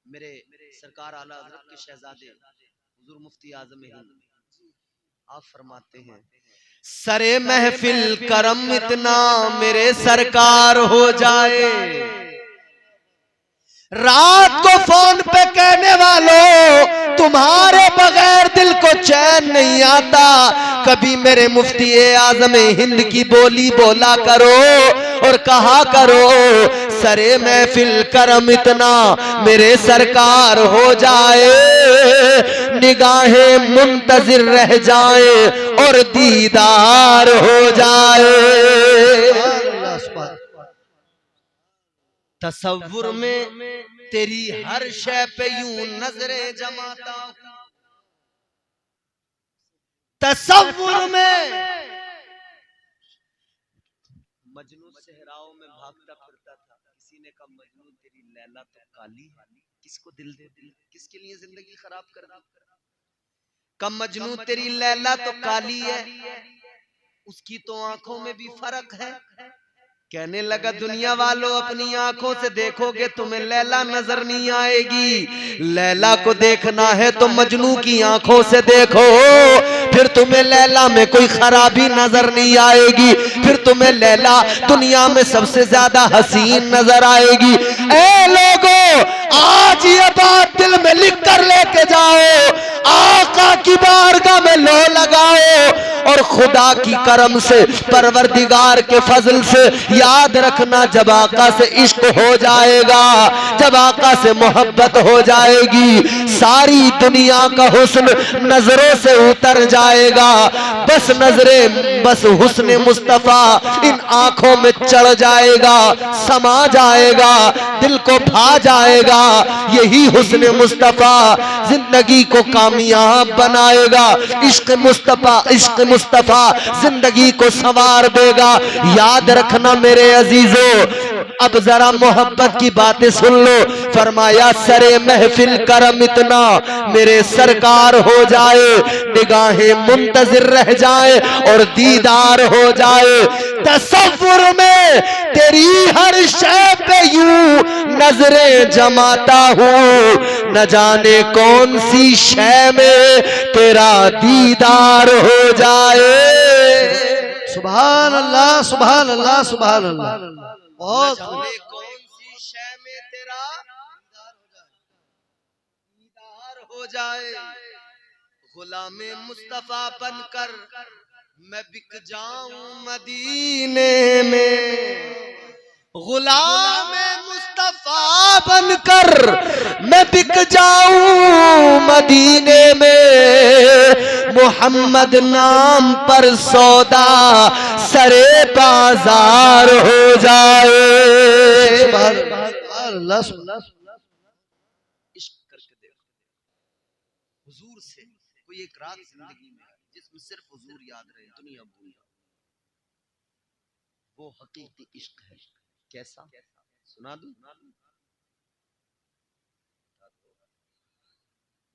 मेरे सरकार आला हज़रत के शहजादे हुजूर मुफ्ती आज़म हिंद, आप फरमाते हैं, सरे महफिल करम इतना मेरे सरकार हो जाए। रात को फोन पे कहने वालों, तुम्हारे बगैर दिल को चैन नहीं आता, कभी मेरे मुफ्ती आज़म हिंद की बोली बोला करो और कहा करो, सरे महफिल करम इतना मेरे सरकार हो जाए, निगाहें मुंतजिर रह जाए और दीदार हो जाए। तसव्वुर में तेरी हर शय पे यूं नजरें जमाता हूं, तसव्वुर में मजनू सहराओं में भागता फिरता था, किसी ने कहा मजनू तेरी लैला तो काली है, किसको दिल दे दिल, किसके लिए जिंदगी खराब कर दी। कम मजनू तेरी लैला तो काली है, उसकी तो आंखों में भी फर्क है। कहने लगा दुनिया वालों, अपनी आंखों से देखोगे तुम्हें लैला नजर नहीं आएगी, लैला को देखना है तो मजनू की आंखों से देखो, फिर तुम्हें लैला में कोई खराबी नजर नहीं आएगी, फिर तुम्हें लैला दुनिया में सबसे ज्यादा हसीन नजर आएगी। ए लोगों, आज ये बात दिल में लिख कर लेके जाओ, आका की बारगाह में लो लगाओ और खुदा की करम से, परवरदिगार के फजल से याद रखना, जब आका से इश्क हो जाएगा, जब आका से मोहब्बत हो जाएगी, सारी दुनिया का हुस्न नजरों से उतर जाएगा, बस नजरें, बस हुस्न मुस्तफा इन आंखों में चढ़ जाएगा, समा जाएगा, दिल को भा जाएगा। यही हुस्न मुस्तफा जिंदगी को कामयाब बनाएगा, इश्क मुस्तफा, इश्क मुस्तफा जिंदगी को संवार देगा। याद रखना मेरे अजीजों, अब जरा मोहब्बत की बातें सुन लो। फरमाया सरे महफिल करम इतना मेरे सरकार हो जाए, निगाहें मुंतजिर रह जाए और दीदार हो जाए। तसव्वुर में तेरी हर शय पे यूं नजरें जमाता हूँ, न जाने कौन सी शय में तेरा दीदार हो जाए। सुभान अल्लाह, सुभान अल्लाह, सुभान अल्लाह। बहुत जाने कौन सी शय में तेरा दीदार हो जाए। गुलामे मुस्तफा बनकर मैं बिक जाऊं मदीने में, गुलामे मुस्तफा बनकर मैं बिक जाऊं मदीने में, मोहम्मद नाम पर सौदा सरे बाजार हो जाए। इश्क करके देखो, हुजूर से कोई एक रात जिंदगी में जिसमें सिर्फ हुजूर याद रहे, दुनिया भूल जाए, वो हकीकी इश्क है। कैसा सुना दूं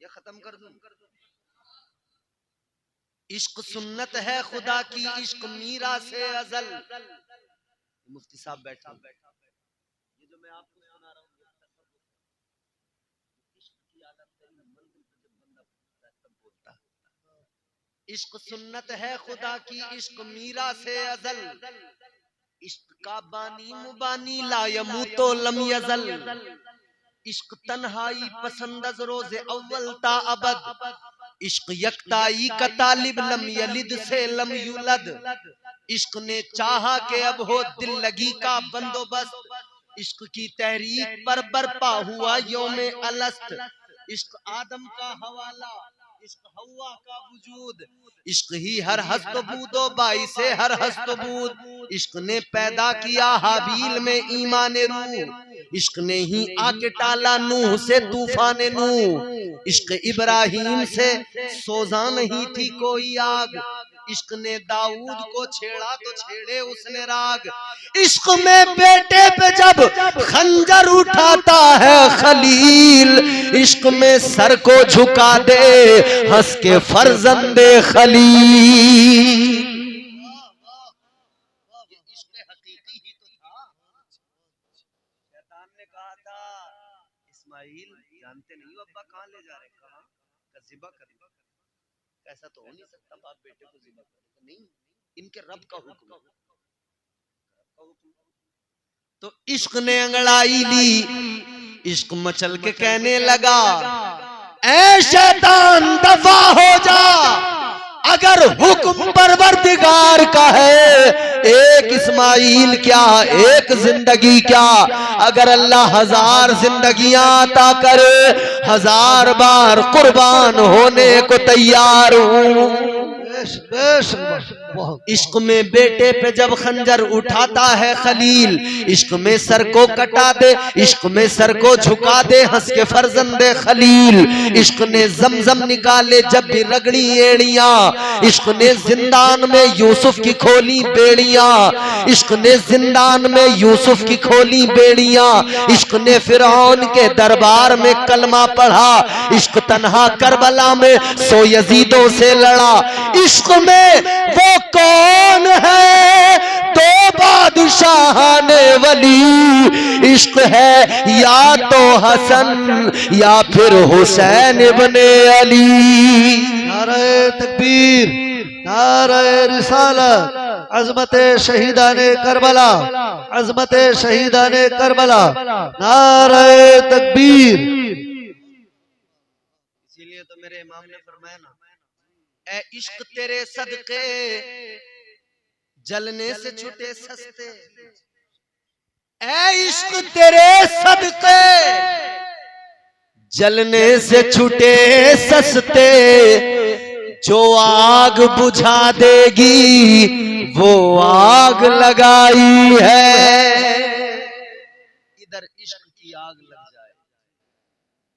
या खत्म कर दूं? इश्क सुन्नत है खुदा की, इश्क मीरा से अजल। मुफ्ती साहब बैठा, ये जो मैं आपको सुना रहा हूँ, इश्क की आला तरीन मंजिल इश्क सुन्नत है खुदा की, इश्क मीरा से अजल, इश्क का बानी मुबानी ला यमूतो लम यजल, इश्क तन्हाई पसंद अज रोज़े अव्वल ता अबद, इश्क यकताई का तालिब लम यलिद से लम युलद, इश्क ने चाहा के अब हो दिल लगी का बंदोबस्त, इश्क की तहरीक पर बरपा हुआ यौमे अलस्त, इश्क आदम का हवाला, इश्क हवा का वजूद, इश्क ही हर हस्तबूदो बाई से हर हस्तबूद, इश्क ने पैदा किया हाबील में ईमान रूह, इश्क ने ही आके टाला नूह से तूफान नूह, इश्क इब्राहिम से सोजा नहीं थी कोई आग, इश्क ने दाऊद को छेड़ा तो छेड़े उसने राग, इश्क में बेटे पे जब खंजर उठाता है खलील, इश्क में सर को झुका दे हंस के फर्जंदे खलील। इश्क हकीकी ही तो था। शैतान ने कहा था इस्माइल जानते नहीं हो अब्बा कहाँ ले जा रहे, कहाँ ज़िबा कर, ऐसा तो हो नहीं सकता बाप बेटे को ज़िबा करे, नहीं, इनके रब का हुक्म। तो इश्क ने अंगड़ाई ली, इश्क मचल के कहने लगा ऐ शैतान दफा हो जा, अगर हुक्म परवरदिगार का है, एक इस्माइल क्या एक जिंदगी क्या, अगर अल्लाह 1000 जिंदगियां अता करे 1000 बार कुर्बान होने को तैयार हूं। इश्क में बेटे पे जब खंजर उठाता है खलील, इश्क में सर को कटा दे, इश्क में सर को झुका दे हंस के फर्जंदे खलील, इश्क ने जमजम निकाले जब भी रगड़ी एड़ियां, इश्क ने जिंदान में यूसुफ की खोली बेड़ियां, इश्क ने जिंदान में यूसुफ की खोली बेड़ियां, इश्क ने फिरौन के दरबार में कलमा पढ़ा, इश्क तन्हा करबला में 100 यजीदों से लड़ा, इश्क में वो कौन है तो बादशाह ने वली, इश्क है या तो हसन या फिर हुसैन इब्ने अली। नारे तकबीर, नारे रिसालत, अज़मते शहीदाने करबला, अज़मते शहीदाने करबला, नारे तकबीर। इसीलिए तो मेरे इमाम ने फरमाया ना, ऐ इश्क तेरे सदके जलने से छूटे सस्ते, ऐ इश्क तेरे सदके जलने से छूटे सस्ते, जो आग बुझा देगी वो आग लगाई है। इधर इश्क की आग लग जाए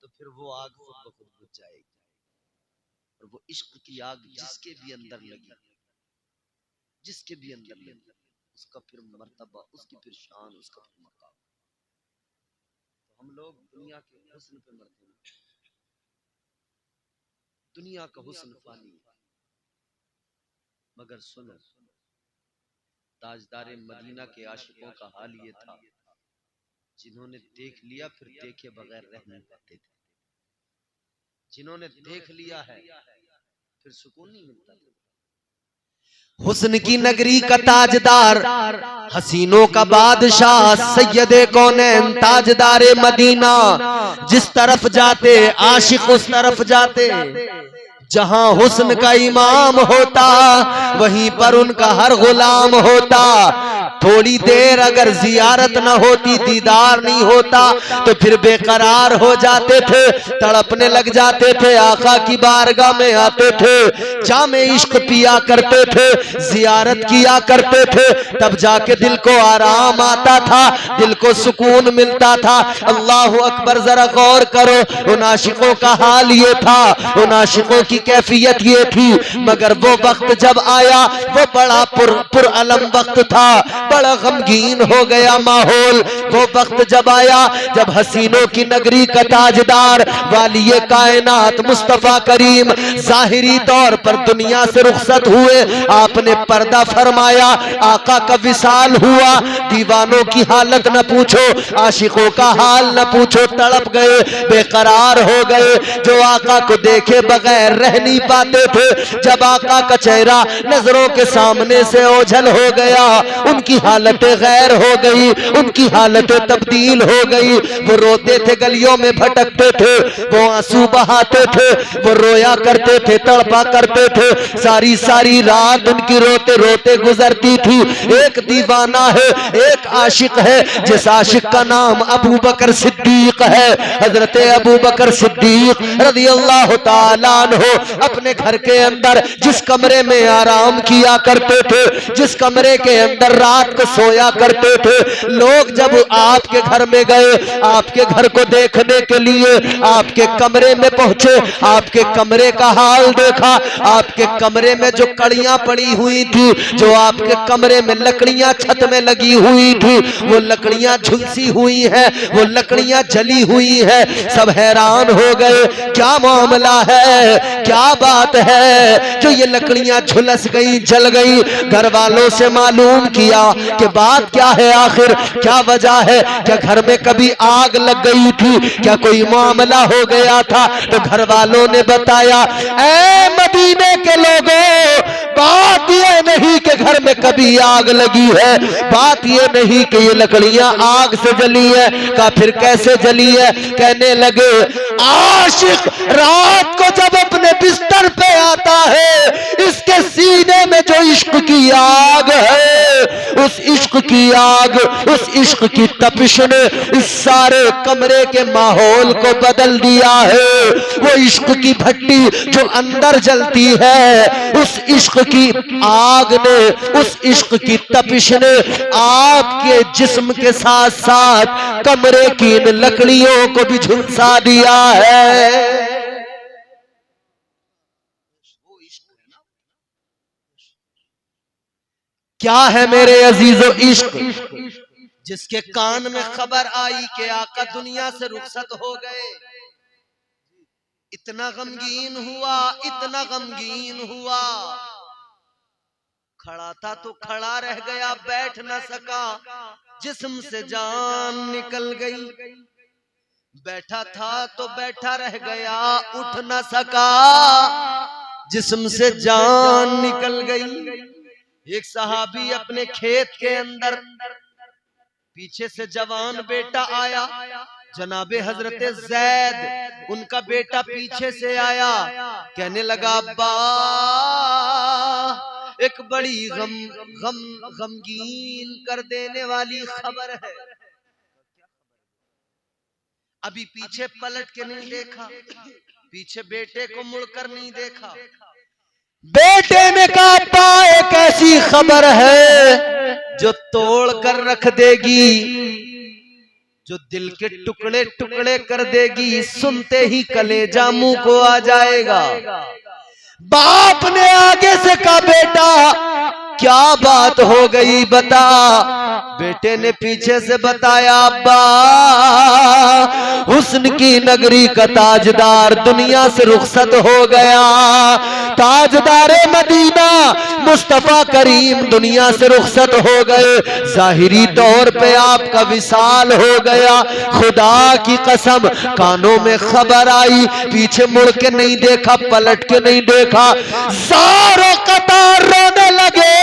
तो फिर वो आग खुद ब खुद बुझ जाएगी, और वो इश्क की आग जिसके भी अंदर लगी, जिसके भी अंदर लगी, उसका फिर मर्तबा, उसकी फिर शान, उसका फिर मकाम। तो हम लोग दुनिया के हुस्न पे मरते हैं, दुनिया का हुस्न फानी, मगर सुनो ताजदारे मदीना के आशिकों का हाल ये था, जिन्होंने देख लिया फिर देखे बगैर रह नहीं पाते थे, जिन्होंने देख लिया है फिर सुकून नहीं मिलता था। हुस्न की नगरी का ताजदार, हसीनों का बादशाह, सैयदे कौनैन ताजदारे मदीना, जिस तरफ जाते आशिक उस तरफ जाते, जहां हुस्न का इमाम होता वहीं पर उनका हर गुलाम होता। थोड़ी देर अगर जियारत न होती, दीदार नहीं होता, तो फिर बेकरार हो जाते थे, तड़पने लग जाते थे, आका की बारगाह में आते थे, जामे इश्क पिया करते थे, जियारत किया करते थे, तब जाके दिल को आराम आता था, दिल को सुकून मिलता था। अल्लाह अकबर, जरा गौर करो, उन आशिकों का हाल ये था, उन आशिकों की कैफियत ये थी। मगर वो वक्त जब आया वो बड़ा पुरअलम वक्त था, बड़ा गमगीन हो गया माहौल। वो वक्त जब आया जब हसीनों की नगरी का ताजदार वालिये कायनात मुस्तफा करीम जाहिरी तौर पर दुनिया से रुखसत हुए, आपने पर्दा फरमाया, आका का विसाल हुआ। दीवानों की हालत न पूछो, आशिकों का हाल न पूछो, तड़प गए, बेकरार हो गए। जो आका को देखे बगैर रह नहीं पाते थे, जब आका का चेहरा नजरों के सामने से ओझल हो गया, उनकी हालतें गैर हो गई, उनकी हालतें तब्दील हो गई। वो रोते थे, गलियों में भटकते थे, वो आंसू बहाते थे, वो रोया करते थे, तड़पा करते थे। सारी सारी रात उनकी रोते रोते गुजरती थी। एक दीवाना है, एक आशिक है, जिस आशिक का नाम अबू बकर सिद्दीक है। हजरत अबू बकर सिद्दीक रज़ी अल्लाह ताला अन्हु अपने घर के अंदर जिस कमरे में आराम किया करते थे, जिस कमरे के अंदर रात को सोया करते थे, लोग जब आपके घर में गए, आपके घर को देखने के लिए आपके कमरे में पहुंचे, आपके कमरे का हाल देखा, आपके कमरे में जो कड़ियां पड़ी हुई थी, जो आपके कमरे में लकड़ियां छत में लगी हुई थी, वो लकड़ियां झुलसी हुई है, वो लकड़ियां जली हुई है। सब हैरान हो गए, क्या मामला है, क्या बात है जो ये लकड़ियां झुलस गई, जल गई। घर वालों से मालूम किया कि बात क्या है, आखिर क्या वजह है, क्या घर में कभी आग लग गई थी, क्या कोई मामला हो गया था। तो घर वालों ने बताया, ऐ मदीने के लोगों, बात ये नहीं कि घर में कभी आग लगी है, बात ये नहीं कि ये लकड़ियां आग से जली है। का फिर कैसे जली है? कहने लगे, आशिक रात को जब अपने बिस्तर पे आता है, इसके सीने में जो इश्क की आग है, उस इश्क की आग, उस इश्क की तपिश ने इस सारे कमरे के माहौल को बदल दिया है। वो इश्क की भट्टी जो अंदर जलती है, उस इश्क की आग ने, उस इश्क की तपिश ने आपके जिस्म के साथ साथ कमरे की इन लकड़ियों को भी झुलसा दिया है। क्या है मेरे अजीजों इश्क, जिसके कान में खबर आई कि आका दुनिया से रुखसत हो गए। इतना गमगीन हुआ, इतना गमगीन हुआ, खड़ा था तो खड़ा रह गया, बैठ न सका, जिस्म से जान निकल गई। बैठा था तो बैठा रह गया, उठ न सका, जिस्म से जान निकल गई। एक सहाबी अपने खेत के अंदर, पीछे से जवान बेटा आया, जनाबे हजरत जैद उनका बेटा पीछे से आया, कहने लगा, अब्बा एक बड़ी गमगीन कर देने वाली खबर है। अभी पीछे पलट के नहीं देखा, पीछे बेटे को मुड़कर नहीं देखा। बेटे ने कहा, अब्बा एक ऐसी खबर है जो तोड़ कर रख देगी, जो दिल के टुकड़े टुकड़े कर देगी, सुनते ही कलेजा मुंह को आ जाएगा। बाप ने आगे से कहा, बेटा क्या बात हो गई बता। बेटे ने पीछे से बताया, अब्बा हुस्न की नगरी का ताजदार दुनिया से रुखसत हो गया, ताजदारे मदीना मुस्तफा करीम दुनिया से रुखसत हो गए। जाहिरी तौर पे आपका विसाल हो गया। खुदा की कसम, कानों में खबर आई, पीछे मुड़ के नहीं देखा, पलट के नहीं देखा, सारों कतार रोने लगे,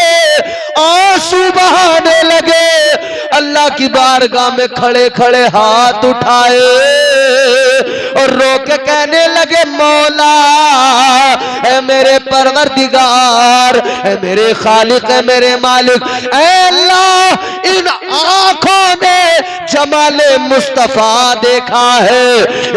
आंसू बहाने लगे। अल्लाह की बारगाह में खड़े खड़े हाथ उठाए और रो के कहने लगे, मौला ऐ मेरे परवरदिगार, ऐ मेरे खालिक, ऐ मेरे मालिक, ऐ अल्लाह इन आंखों ने जमाले मुस्तफा देखा है,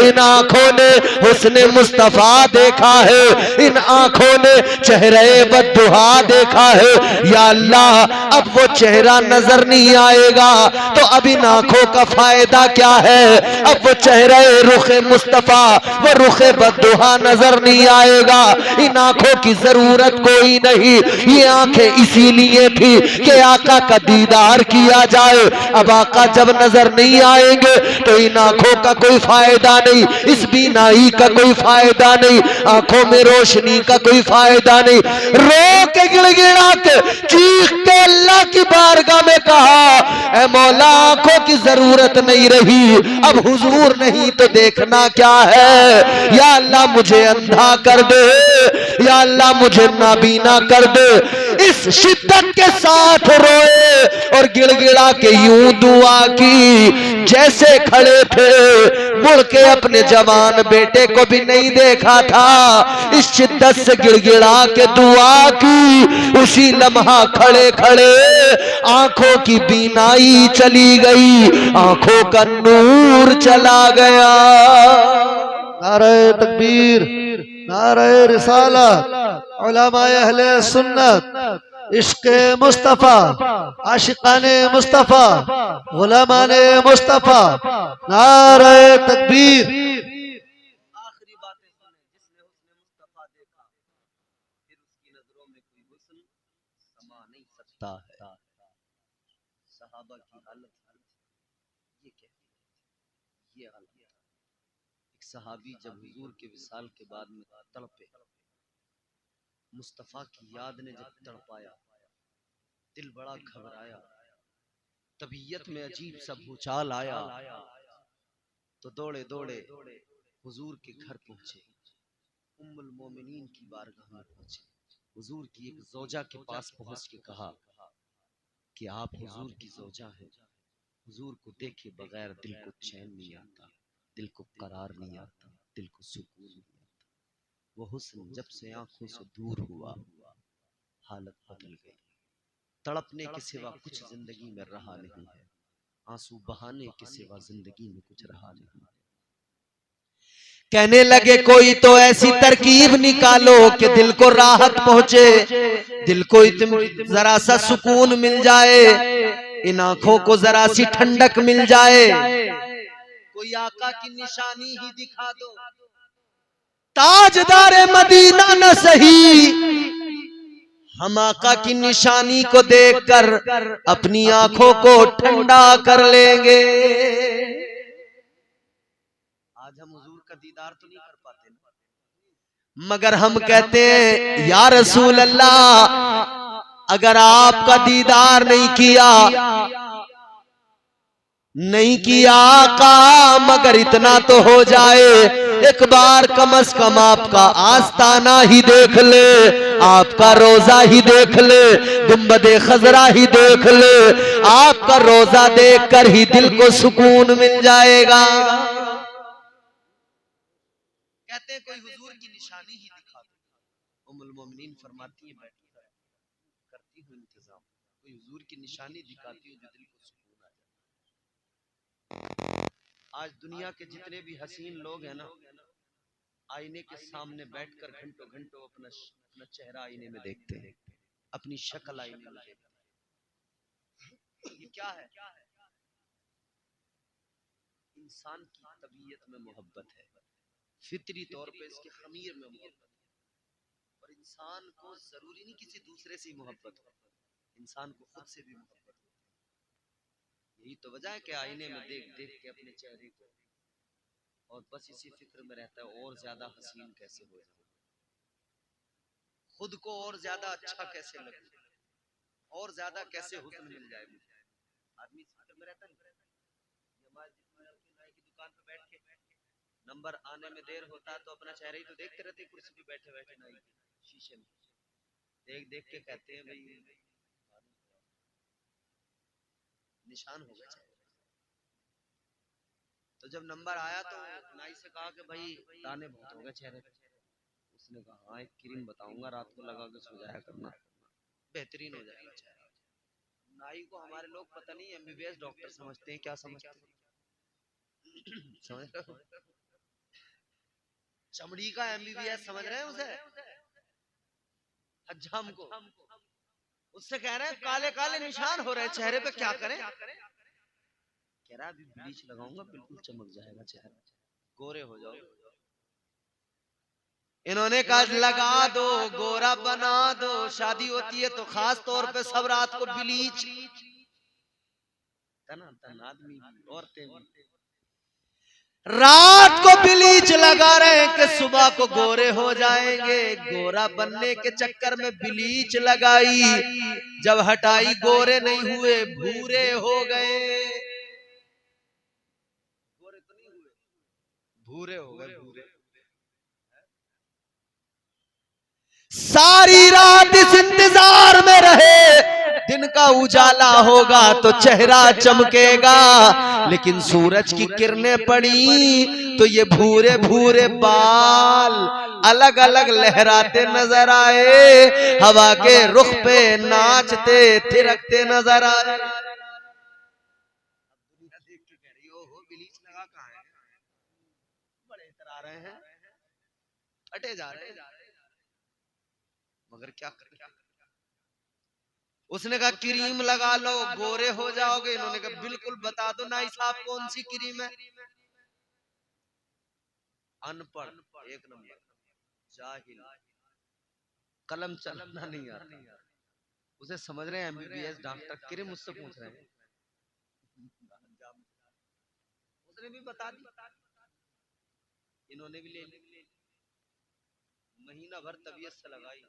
इन आंखों ने हुस्ने मुस्तफा देखा है, इन आंखों ने चेहरे बद्दुहा देखा है। या अल्लाह, अब वो चेहरा नजर नहीं आएगा तो अब इन आंखों का फायदा क्या है? अब वो चेहरे रुखे मुस्तफा, वो रुखे बद्दुहा नजर नहीं आएगा। इन आंखों की जरूरत कोई नहीं, ये आंखें इसीलिए थी कि आका का दीदार किया जाए। अब आका जब नजर नहीं आएंगे तो इन आंखों का कोई फायदा नहीं, इस बीनाई का कोई फायदा नहीं, आंखों में रोशनी का कोई फायदा नहीं। रो के गिड़गिड़ा के चीख के अल्लाह की बारगाह में कहा, ऐ मौला आंखों की जरूरत नहीं रही, अब हुजूर नहीं तो देखना क्या है? या अल्लाह मुझे अंधा कर दे, या अल्लाह मुझे नाबीना कर दे। इस शिद्दत के साथ रोए और गिड़गिड़ा के यूं दुआ की जैसे खड़े थे, मुड़ के अपने जवान बेटे को भी नहीं देखा था। इस शिद्दत से गिड़गिड़ा के दुआ की, उसी लम्हा खड़े खड़े आंखों की बीनाई चली गई, आंखों का नूर चला गया। नारे तकबीर, नारे रिसालत, उलमाए अहले सुन्नत, इश्क़े मुस्तफ़ा, आशिक़ाने मुस्तफ़ा, गुलामाने मुस्तफ़ा, नारे तकबीर। आखिरी बातें सुने, जिसने हुस्ने मुस्तफा देखा, फिर उसकी नजरों में कोई हुस्न समा नहीं सकता है। सहाबा की हालत ये कहती है, ये हालत। एक सहाबी जब हुजूर के विसाल के बाद में तड़पे, मुस्तफा की याद ने जब तड़पाया, दिल बड़ा घबराया, तबीयत में अजीब सा भूचाल आया, तो दौड़े दौड़े हुजूर के घर पहुंचे, उम्मुल मोमिनीन की बारगाह में पहुंचे। हुजूर की एक ज़ौजा के पास पहुंच के कहा कि आप हुजूर की ज़ौजा हैं, हुजूर को देखे बगैर दिल को चैन नहीं आता, दिल को करार नहीं आता, दिल को सुकून नहीं आता। वो हुस्न जब से आंखों से दूर हुआ, हालत बदल गई। तड़पने के सिवा कुछ जिंदगी में रहा नहीं है, आंसू बहाने के सिवा जिंदगी में कुछ रहा नहीं। कहने लगे कोई तो ऐसी तरकीब निकालो कि दिल को राहत पहुंचे, दिल को जरा सा सुकून मिल जाए, इन आंखों को जरा सी ठंडक मिल जाए। कोई आका की निशानी ही दिखा दो, ताजदारे मदीना न सही, हम आका की निशानी को देखकर अपनी आंखों को ठंडा कर लेंगे। आज हम हुजूर का दीदार तो नहीं कर पाते ना, मगर हम कहते हैं या रसूल अल्लाह, अगर आपका दीदार नहीं किया आका, मगर इतना तो हो जाए, एक बार कम से कम आपका आस्ताना ही देख ले, आपका रोजा ही देख ले, गुंबदे खजरा ही देख ले, आपका रोजा देखकर ही दिल को सुकून मिल जाएगा। कहते हैं कोई हुजूर की निशानी ही दिखा दो। उम्मुल मोमिनीन फरमाती है, बैठी करती हूँ इंतजाम, कोई हुजूर की निशानी दिखाती हूँ जो दिल को सुकून आ जाए। आज दुनिया के जितने भी हसीन लोग हैं ना, आईने के सामने बैठकर घंटों घंटों अपना चेहरा आईने में देखते हैं, अपनी शक्ल आईने में देखते हैं। ये क्या है? इंसान की तबीयत में मोहब्बत है, फितरी तौर पे इसके खमीर में मोहब्बत है, और इंसान को जरूरी नहीं किसी दूसरे से मोहब्बत हो, इंसान को खुद से भी मोहब्बत हो। यही तो वजह है कि आईने में देख देख के अपने चेहरे को, और बस इसी फिक्र में रहता है और ज्यादा हसीन कैसे हो जाए, खुद को और ज्यादा अच्छा कैसे लगे, और ज्यादा कैसे हुस्न मिल जाए मुझे। आदमी इस फिक्र में रहता है। हमारे नाई की दुकान पे बैठ के नंबर आने में देर होता है तो अपना चेहरा ही तो देखते रहते, कुर्सी पे बैठे बैठे नाई के शीशे में देख देख के कहते हैं भाई निशान हो गया। तो जब नंबर आया तो नाई से कहा कि भाई दाने बहुत हो गए चेहरे पे। उसने कहा हाँ एक क्रीम बताऊंगा, रात को लगा के सो जाया करना, बेहतरीन हो जाएगा चेहरा। नाई को हमारे लोग पता नहीं एमबीबीएस डॉक्टर समझते हैं, क्या समझते हैं? समझ रहे हो? चमड़ी का एमबीबीएस समझ रहे हैं उसे, हज्जाम को। उससे कह रहे हैं काले काले निशान हो रहे हैं चेहरे पे, क्या करें? कह रहा अभी ब्लीच लगाऊंगा बिल्कुल चमक जाएगा चेहरा, गोरे हो जाओ। इन्होंने कहा लगा दो, गोरा बना दो, शादी होती है तो खास तौर पे सब रात को ब्लीच, तन आदमी औरतें रात को ब्लीच लगा रहे हैं कि सुबह को गोरे हो जाएंगे। गोरा बनने के चक्कर में ब्लीच लगाई, जब हटाई गोरे नहीं हुए, भूरे हो गए। गोरे तो नहीं हुए, भूरे हो गए, भूरे। सारी रात इस इंतजार में रहे, दिन का उजाला होगा तो चेहरा चमकेगा, लेकिन सूरज की किरणें पड़ी तो ये भूरे भूरे बाल अलग अलग लहराते नजर आए, हवा के रुख पे नाचते थिरकते नजर आए। दुनिया देख के कह रही हो ब्लीच लगा कहां है, बड़े इधर आ रहे हैं, हटे जा रहे हैं, मगर क्या करें? उसने कहा क्रीम लगा लो गोरे हो जाओगे। इन्होंने कहा बिल्कुल बता दो नाई साहब कौन सी क्रीम है। अनपढ़, एक नंबर जाहिल, कलम चलाना नहीं आता, उसे समझ रहे हैं एमबीबीएस डॉक्टर, क्रीम मुझसे पूछ रहे हैं। उसने भी बता दी, इन्होंने भी ले ली, महीना भर तबीयत से लगाई,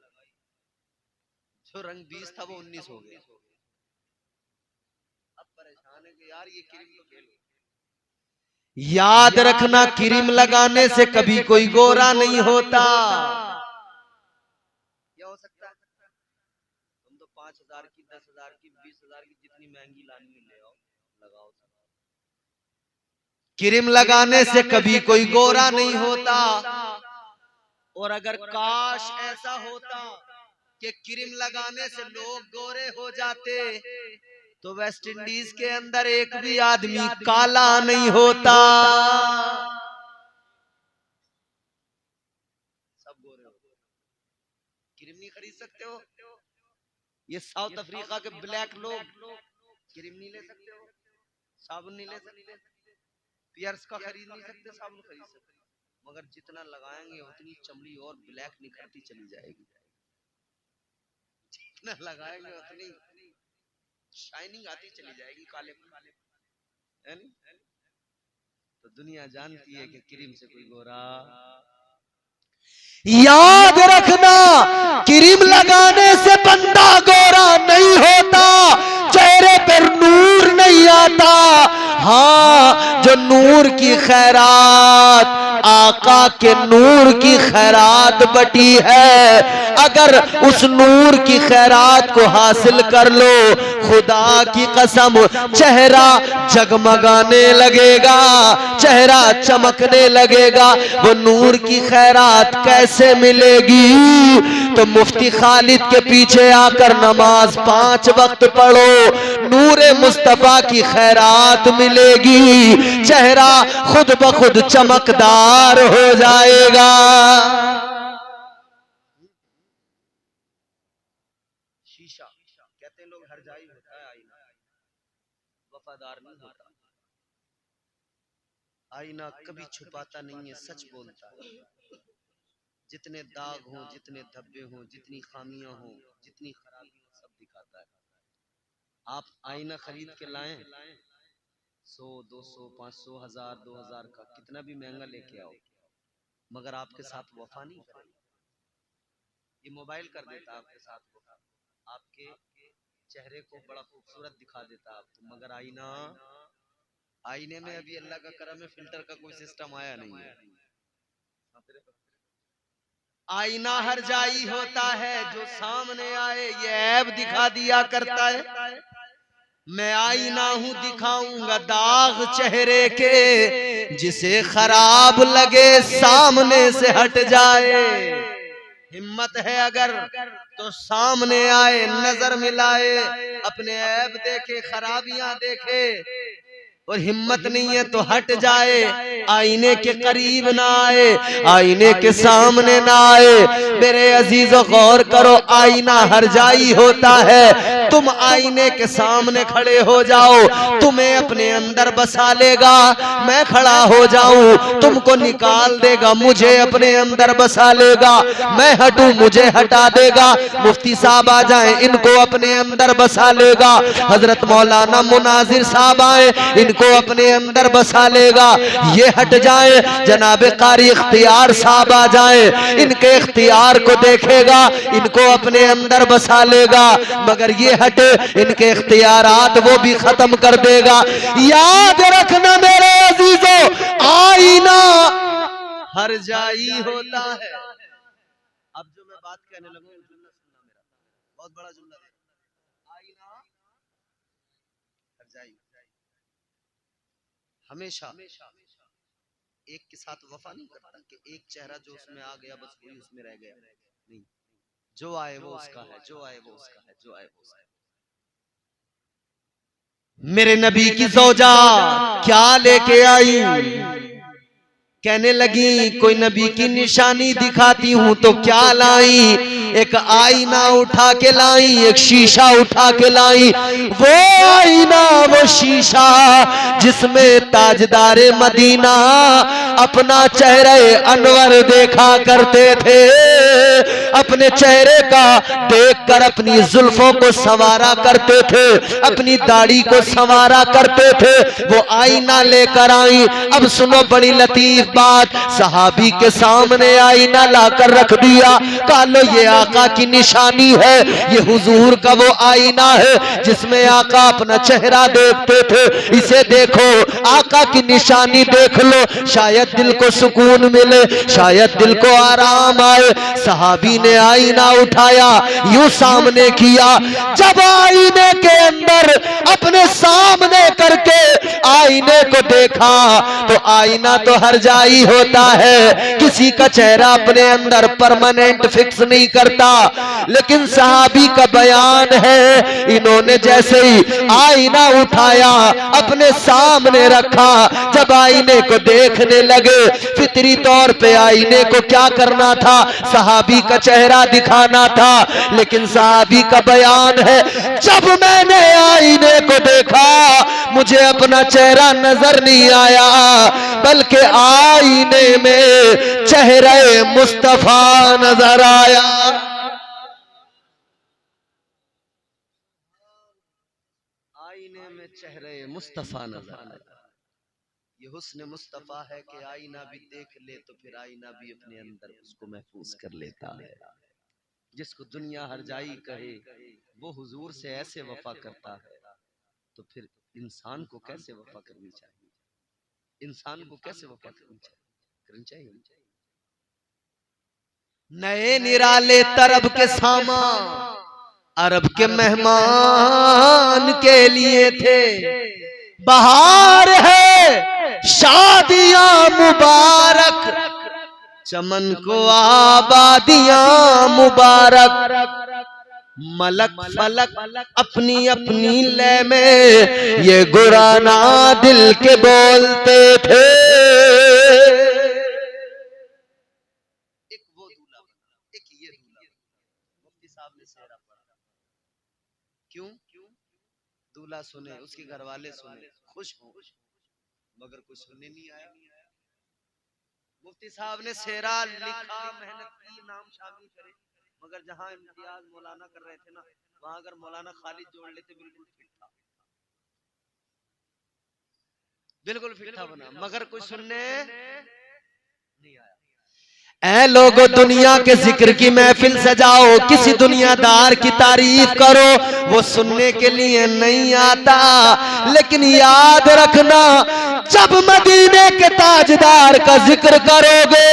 जो रंग 20 था वो 19 हो गया। अब परेशान है कि यार ये क्रीम तो फेल हो। याद रखना क्रीम लगाने से कभी कोई गोरा नहीं होता। क्या हो सकता है? तुम तो 5,000 की, 10,000 की, 20,000 की जितनी महंगी लानी ले आओ, लगाओ। क्रीम लगाने से कभी कोई गोरा नहीं होता। और अगर काश ऐसा होता कि क्रीम लगाने से लोग गोरे हो जाते तो वेस्ट इंडीज के अंदर एक भी आदमी काला नहीं होता, सब गोरे होते। क्रीम नहीं खरीद सकते हो, ये साउथ अफ्रीका के ब्लैक लोग क्रीम नहीं ले सकते हो, साबुन नहीं ले सकते, पियर्स का खरीद नहीं सकते, साबुन खरीद सकते, मगर जितना लगाएंगे उतनी चमड़ी और ब्लैक निखरती चली जाएगी, जितना लगाएंगे उतनी शाइनिंग आती चली जाएगी, काले है नहीं? तो दुनिया जानती है कि क्रीम से कोई गोरा। याद रखना क्रीम लगाने से बंदा गोरा नहीं होता, चेहरे पर नूर नहीं आता। हाँ, जो नूर की खैरात, आका के नूर की खैरात बटी है, अगर उस नूर की खैरात को हासिल कर लो, खुदा की कसम चेहरा जगमगाने लगेगा, चेहरा चमकने लगेगा। वो नूर की खैरात कैसे मिलेगी? तो मुफ्ती खालिद के पीछे आकर नमाज 5 वक्त पढ़ो, नूरे मुस्तफा की खैरात मिलेगी, चेहरा खुद ब खुद चमकदार हो जाएगा। शीशा कहते हैं लोग, हर जाई होता है आईना, वफादार नहीं होता। आईना कभी छुपाता नहीं है, सच बोलता है। जितने दाग हों, जितने धब्बे हों, जितनी खामियां हों, जितनी खराबी हो, सब दिखाता है। आप आईना खरीद के लाएं 100, 200, 500, 1000, 2000 का, कितना भी महंगा लेके आओ, मगर आपके साथ वफा नहीं करेगा। ये मोबाइल कर देता आपके साथ वफा, आपके चेहरे को बड़ा खूबसूरत दिखा देता आपको, मगर आईने में अभी अल्लाह का करम है, फिल्टर का कोई सिस्टम आया नहीं है। आईना हर जाई होता है, जो सामने आए ये ऐब दिखा दिया करता है। मैं आईना हूं, दिखाऊंगा दाग चेहरे के, जिसे खराब लगे सामने से हट जाए। हिम्मत है अगर तो सामने आए, नजर मिलाए, अपने ऐब देखे, खराबियां देखे और हिम्मत नहीं है तो हट जाए, आईने के करीब ना आए, आईने के सामने ना आए। मेरे अजीजों गौर करो, आईना हरजाई होता है। तुम आईने के सामने खड़े हो जाओ, तुम्हें अपने अंदर बसा लेगा। मैं खड़ा हो जाऊं, तुमको निकाल देगा, मुझे अपने अंदर बसा लेगा। मैं हटूं, मुझे हटा देगा। मुफ्ती साहब आ जाएं, इनको अपने अंदर बसा लेगा। हजरत मौलाना मुनाजिर साहब आए, इनको अपने अंदर बसा लेगा। ये हट जाए, जनाबे कारी इख्तियार साहब आ जाए, इनके इख्तियार को देखेगा, इनको अपने अंदर बसा लेगा। मगर ये हटे, इनके इख्तियारात वो भी खत्म कर देगा। याद रखना मेरे अजीजों, आईना हरजाई होता है। अब जो मैं बात कहने लगूं, जुमला सुनना, मेरा बहुत बड़ा जुमला है। आईना हरजाई हमेशा एक के साथ वफा नहीं करता कि एक चेहरा जो उसमें आ गया बस वही उसमें रह गया। नहीं, जो आए वो उसका है, जो आए वो उसका है, जो आए वो उसका है। मेरे नबी की ज़ौजा क्या लेके आई? कहने लगी कोई नबी की निशानी दिखाती हूं तो क्या लाई? एक आईना उठा के लाई, एक शीशा उठा के लाई। वो आईना, वो शीशा जिसमें ताजदारे मदीना अपना चेहरे अनवर देखा करते थे। अपने चेहरे का देखकर अपनी जुल्फों को संवारा करते थे, अपनी दाढ़ी को संवारा करते थे। वो आईना लेकर आई। अब सुनो बड़ी लतीफ बात, सहाबी के सामने आईना लाकर रख दिया। कहा लो ये आका की निशानी है, ये हुजूर का वो आईना है जिसमें आका अपना चेहरा देखते थे। इसे देखो, आका की निशानी देख लो, शायद दिल को सुकून मिले, शायद दिल को आराम आए। सहाबी ने आईना उठाया, यूं सामने किया। जब आईने के अंदर अपने सामने करके आईने को देखा तो आईना तो हरजाई होता है, किसी का चेहरा अपने अंदर परमानेंट फिक्स नहीं करता। लेकिन सहाबी का बयान है, इन्होंने जैसे ही आईना उठाया अपने सामने रखा, जब आईने को देखने लगे, फितरी तौर पे आईने को क्या करना था? सहाबी का चेहरा दिखाना था। लेकिन सहाबी का बयान है, जब मैंने आईने को देखा मुझे अपना चेहरा नजर नहीं आया, बल्कि आईने में चेहरे मुस्तफा नजर आया। आईने में चेहरे मुस्तफा नजर आया। ये हुस्न मुस्तफा है कि आईना भी देख ले तो फिर आईना भी अपने अंदर उसको महफूज कर लेता है। जिसको दुनिया हरजाई कहे वो हुजूर से ऐसे वफा करता है, तो फिर इंसान को कैसे वफा करनी चाहिए? इंसान को कैसे वफा करनी चाहिए? नए निराले तरब के सामा अरब के मेहमान के लिए थे। बहार है, शादियां मुबारक, चमन को आबादियां मुबारक। मलक फलक अपनी अपनी लय में ये गुराना दिल के बोलते थे। एक वो दूल्हा, एक ये दूल्हा। मुफ्ती साहब ने सेहरा पढ़ा। क्यों? दूल्हा सुने, उसके घर वाले सुने, खुश हो, मगर कुछ सुनने नहीं आया। मुफ्ती साहब ने सेहरा लिखा, मेहनत की, नाम शामिल करे, मगर जहां इम्तियाज मौलाना कर रहे थे ना, वहां अगर मौलाना खाली जोड़ लेते बिल्कुल फिट था बना, मगर कुछ सुनने नहीं आया। ऐ लोगों, दुनिया के जिक्र की महफिल सजाओ, किसी दुनियादार की तारीफ करो, वो सुनने के लिए नहीं आता। लेकिन याद रखना, जब मदीने के ताजदार का जिक्र करोगे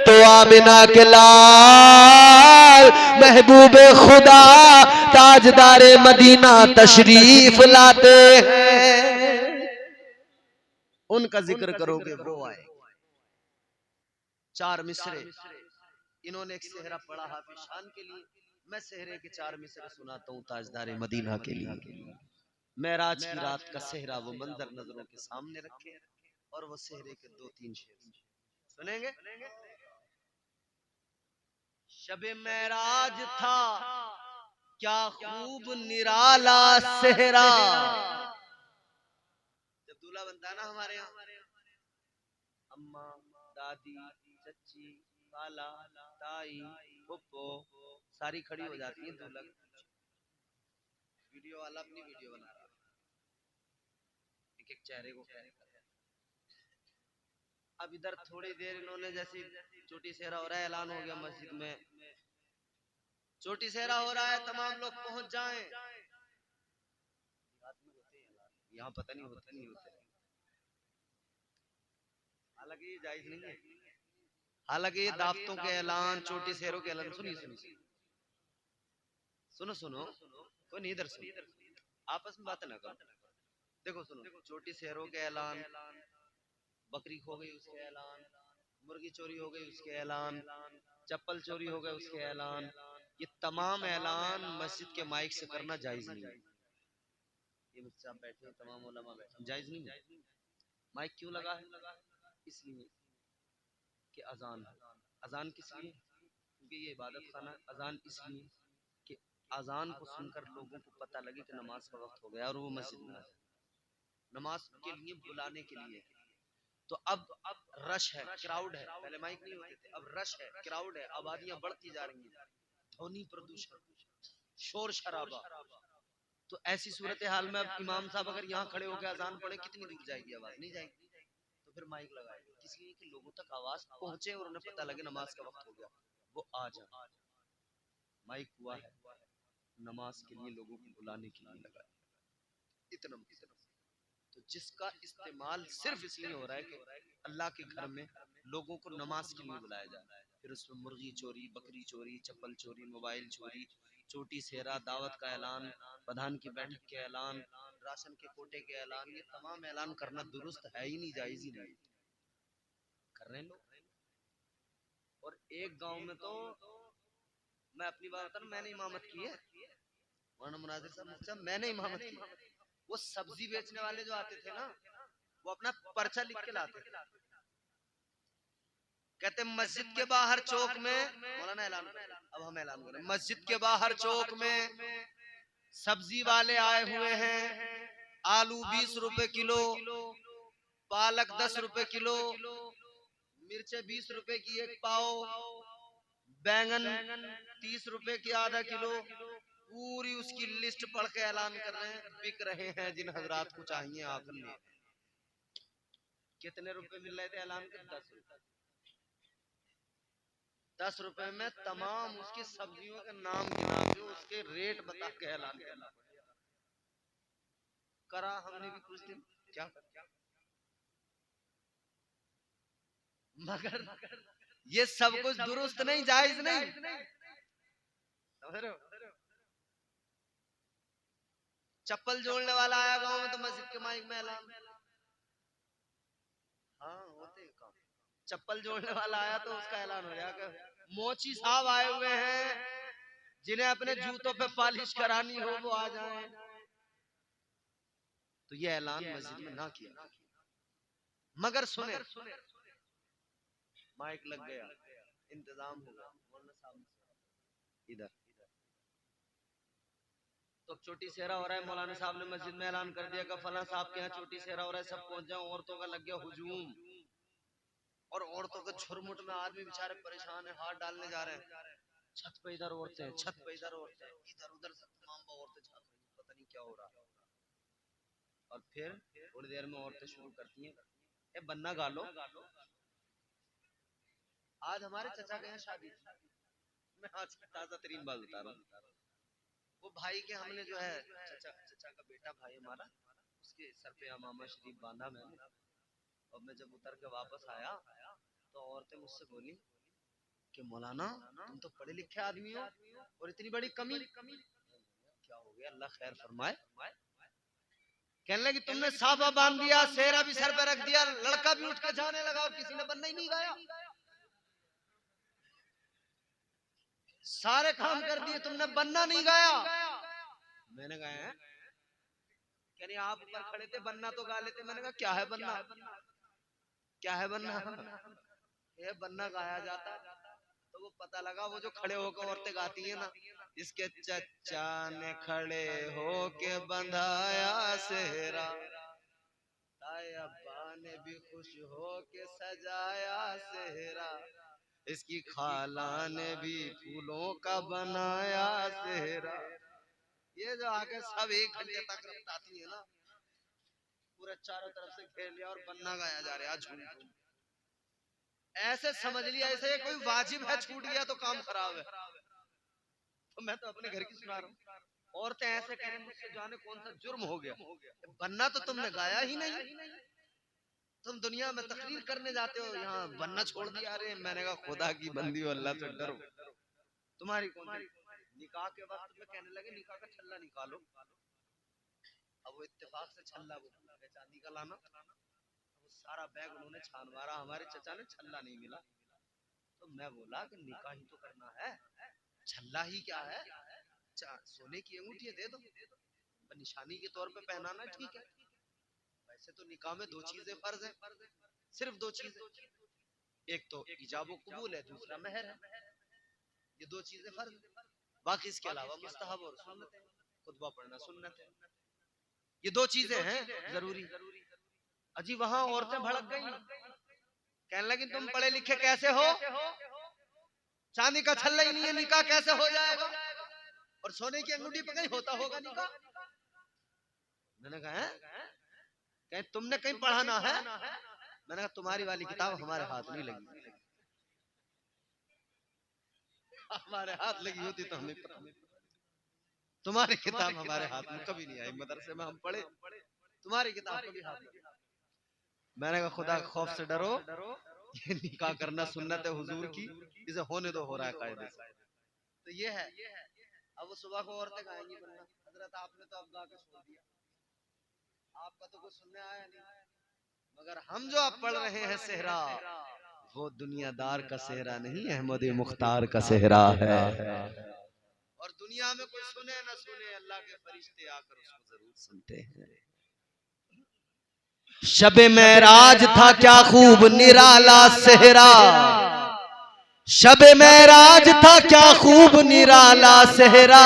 तो आमिना के लाल महबूबे खुदा ताजदारे मदीना तशरीफ लाते हैं। उनका जिक्र करोगे वो आए। चार मिसरे इन्होंने एक सेहरा पढ़ा हाफिज शान के लिए, मैं सेहरे के 4 मिसरे सुनाता हूँ ताजदार मदीना के लिए। मेराज की रात का सेहरा वो मंजर नजरों के सामने रखे और वो सेहरे के 2-3 शेर सुनेंगे। शबे मेराज था क्या खूब निराला सेहरा। जब दूल्हा बनता है ना हमारे यहाँ, अम्मा, दादी, चच्ची, खाला, ताई, फुप्पो सारी खड़ी हो जाती है दूल्हा। वीडियो वाला अपनी वीडियो बना रहा है, एक एक चेहरे को कह रहा है। अब इधर थोड़ी देर इन्होंने जैसी चोटी सेहरा हो रहा है, ऐलान हो गया मस्जिद में चोटी सेहरा हो रहा है, तमाम लोग पहुंच जाएं। यहाँ पता नहीं होते। हालांकि ये जायज नहीं है, हालांकि ये दावतों के ऐलान, चोटी सेहरों के ऐलान सुनो कोई नहीं इधर सुनो, आपस में बात ना करो। देखो सुनो, चोटी सेहरों के ऐलान, बकरी खो गई उसके ऐलान, मुर्गी चोरी हो गई उसके ऐलान, चप्पल चोरी हो गए उसके ऐलान, ये तमाम ऐलान मस्जिद के माइक से करना जायज नहीं है। ये मुझसे आप बैठे तमाम उलमा बैठे, जायज नहीं है। माइक क्यों लगा है? इसलिए कि अजान किस लिए? क्योंकि ये इबादत खाना। अजान इसलिए कि अजान को सुनकर लोगों को पता लगे कि नमाज का वक्त हो गया और वो मस्जिद में आए, नमाज के लिए बुलाने के लिए। तो अब रश है, क्राउड है, पहले माइक नहीं होते थे, अब रश है, क्राउड है, आबादियां बढ़ती जा रही हैं, ध्वनि प्रदूषण, शोर शराबा। तो ऐसी सूरत हाल में अब इमाम साहब अगर यहाँ खड़े होकर अजान पढ़े, कितनी दूर जाएगी आवाज? नहीं जाएगी। तो फिर माइक लगाए, किस लिए? कि लोगों तक आवाज पहुंचे और उन्हें पता लगे नमाज का वक्त हो गया, वो आ जाए। माइक हुआ है नमाज के लिए, लोगों को बुलाने के लिए लगाया, इतना। तो जिसका इस्तेमाल सिर्फ इसलिए हो रहा है कि अल्लाह के घर में लोगों को नमाज के लिए बुलाया जाए, फिर उसमें मुर्गी चोरी, बकरी चोरी, चप्पल चोरी, मोबाइल चोरी, चोटी सेहरा, दावत का ऐलान, प्रधान की बैठक के ऐलान, राशन के कोटे के ऐलान, ये तमाम ऐलान करना दुरुस्त है ही नहीं, जायज ही नहीं कर रहे लोग। और एक गांव में तो मैं अपनी बात बता रहा हूं, मैंने इमामत की है, मौलाना मुनाजिर साहब मैंने इमामत की। वो सब्जी बेचने वाले जो आते थे ना, वो अपना पर्चा लिख के लाते थे, कहते मस्जिद के बाहर चौक में, मौलाना ऐलान, अब हम ऐलान करें, मस्जिद के बाहर चौक में सब्जी वाले आए हुए हैं, आलू 20 रुपए किलो, पालक 10 रुपए किलो, मिर्चे 20 रुपए की एक पाव, बैंगन 30 रुपए की आधा किलो, पूरी उसकी लिस्ट पढ़ के ऐलान कर रहे हैं, बिक रहे हैं, जिन हजरात को चाहिए आकर ले। कितने रुपए मिल रहे थे ऐलान के? 10 रुपए। 10 रुपए में तमाम उसकी सब्जियों के नाम गिना के उसके रेट बता के ऐलान करना करा हमने भी कुछ दिन। क्या मगर ये सब कुछ दुरुस्त नहीं, जायज नहीं, समझ रहे हो? चप्पल जोड़ने वाला आया गांव में तो मस्जिद के माइक में ऐलान, हाँ होते काम। चप्पल जोड़ने वाला आया तो उसका ऐलान हो गया कि मोची साहब आए हुए हैं, जिन्हें अपने जूतों पे पॉलिश करानी हो वो आ जाएं। तो ये ऐलान मस्जिद में ना किया, मगर सुने, माइक लग गया, इंतजाम होगा, मौलाना साहब इधर। तो चोटी सेहरा हो रहा है, मौलाना साहब ने मस्जिद में ऐलान कर दिया कि फला साहब के यहाँ चोटी सेहरा हो रहा है, सब पहुंच जाओ। औरतों का लग गया हुजूम, और औरतों के झुरमुट में आदमी बेचारे परेशान है, हाथ डालने जा रहे हैं, छत पे इधर औरतें, छत पे इधर औरतें, इधर उधर से तमाम औरतें झांक रही, पता नहीं क्या हो रहा है। और फिर थोड़ी देर में औरतें शुरू करती हैं, ए बन्ना गालो। आज हमारे चचा के यहाँ शादी थी, मैं आज ताजा तरीन बात बता रहा हूँ। वो भाई के हमने जो है चचा का बेटा भाई हमारा, उसके सर पे अमामा शरीफ बांधा मैंने। और मैं जब उतर के वापस आया तो औरतें मुझसे बोली कि मौलाना तुम तो पढ़े लिखे आदमी हो और इतनी बड़ी कमी। क्या हो गया? अल्लाह खैर फरमाए। कहने लगी तुमने साफा बांध दिया, सेहरा भी सर पे रख दिया, लड़का भी उठ के जाने लगा और किसी ने बन्ना ही नहीं गाया। सारे काम कर दिए, तुमने बन्ना नहीं गाया। मैंने गाया है। कह रही आप ऊपर खड़े थे, बन्ना तो गा लेते। मैंने कहा क्या है बन्ना, क्या है बन्ना? ये बन्ना गाया जाता। तो वो पता लगा, वो जो खड़े होकर औरतें गाती है ना, इसके चचा ने खड़े होके बंधाया सेहरा, ताए अब्बा ने भी खुश होके सजाया सेहरा, इसकी खाला ने भी फूलों का बनाया सेहरा। ये जो आगे सब 1 घंटे तक रफ्ताती है ना, पूरे चारों तरफ से घेर लिया और बन्ना गाया जा रहा है। झूम झूम ऐसे समझ लिया, ऐसे कोई वाजिब है, छूट गया तो काम खराब है। तो मैं तो अपने घर की सुना रहा हूँ, औरतें ऐसे कह रही मुझसे जाने कौन सा जुर्म हो गया, बन्ना तो तुमने गाया ही नहीं, तुम दुनिया में तकरीर करने जाते हो, यहाँ बन्ना छोड़ दिया। अरे मैंने कहा खुदा की बंदी हो, अल्लाह से डरो, तुम्हारी कौन सी? निकाह के वक्त में कहने लगे निकाह का छल्ला निकालो। अब वो इत्तेफाक से छल्ला, वो चांदी का लाना, वो सारा बैग उन्होंने छान मारा, हमारे चचा ने छल्ला नहीं मिला। तो मैं बोला कि निकाह ही तो करना है, छल्ला ही क्या है, सोने की अंगूठी दे दो, निशानी के तौर पे पहनाना ठीक है। वैसे तो निकाह में 2 चीजें फर्ज है, सिर्फ 2 चीजें, एक तो इजाब व कबूल है, दूसरा मेहर है। ये 2 चीजें फर्ज है, बाकी इसके अलावा मुस्तहब और सुन्नत है, खुतबा पढ़ना सुन्नत है। ये 2 चीजें हैं जरूरी। अजी वहां औरतें भड़क गई, कहने लगी तुम पढ़े लिखे कैसे हो, चांदी का छल्ला ही नहीं है, निकाह कैसे हो जाएगा, और सोने की अंगूठी पे कहीं होता होगा निकाह? मैंने कहा कहीं तुमने कहीं पढ़ाना है? मैंने कहा तुम्हारी वाली किताब हमारे हाथ नहीं लगी, हमारे हाथ लगी होती तो हमें पता नहीं, तुम्हारी किताब हमारे हाथ में कभी नहीं आई, मदरसे में हम पढ़े, तुम्हारी किताब कभी हाथ नहीं। मैंने कहा खुदा खौफ से डरो, ये निकाह करना सुन्नत है हुजूर की, इसे होने दो, हो रहा है कायदे से। तो ये है। अब वो सुबह को औरतें गाएंगी बन्ना, हजरत आपने तो अब गा के छोड़ दिया, आपका तो कुछ सुनने आया नहीं, मगर हम जो अब पढ़ रहे हैं सेहरा, वो दुनियादार का सेहरा नहीं, अहमद मुख्तार का सेहरा है। और दुनिया में कोई सुने ना सुने, अल्लाह के फरिश्ते आकर उसको जरूर सुनते हैं। शबे मेराज था क्या खूब निराला सेहरा, शबे मेराज था क्या खूब निराला सेहरा,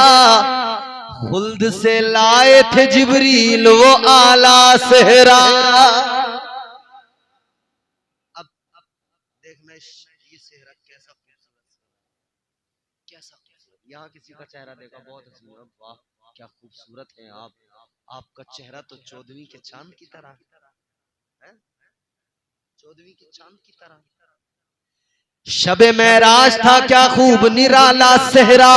खुल्द से लाए थे जिब्रील वो आला सेहरा। अब देखना ये सेहरा कैसा खूबसूरत, कैसा खूबसूरत। यहाँ किसी का चेहरा देखा बहुत हसीन, वाह क्या खूबसूरत है आप, आपका चेहरा तो 14वीं के चांद की तरह है, 14वीं के चांद की तरह। शबे मेराज था क्या खूब निराला सेहरा,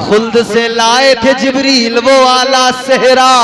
खुल्द से लाए थे जिब्रील वो आला सेहरा।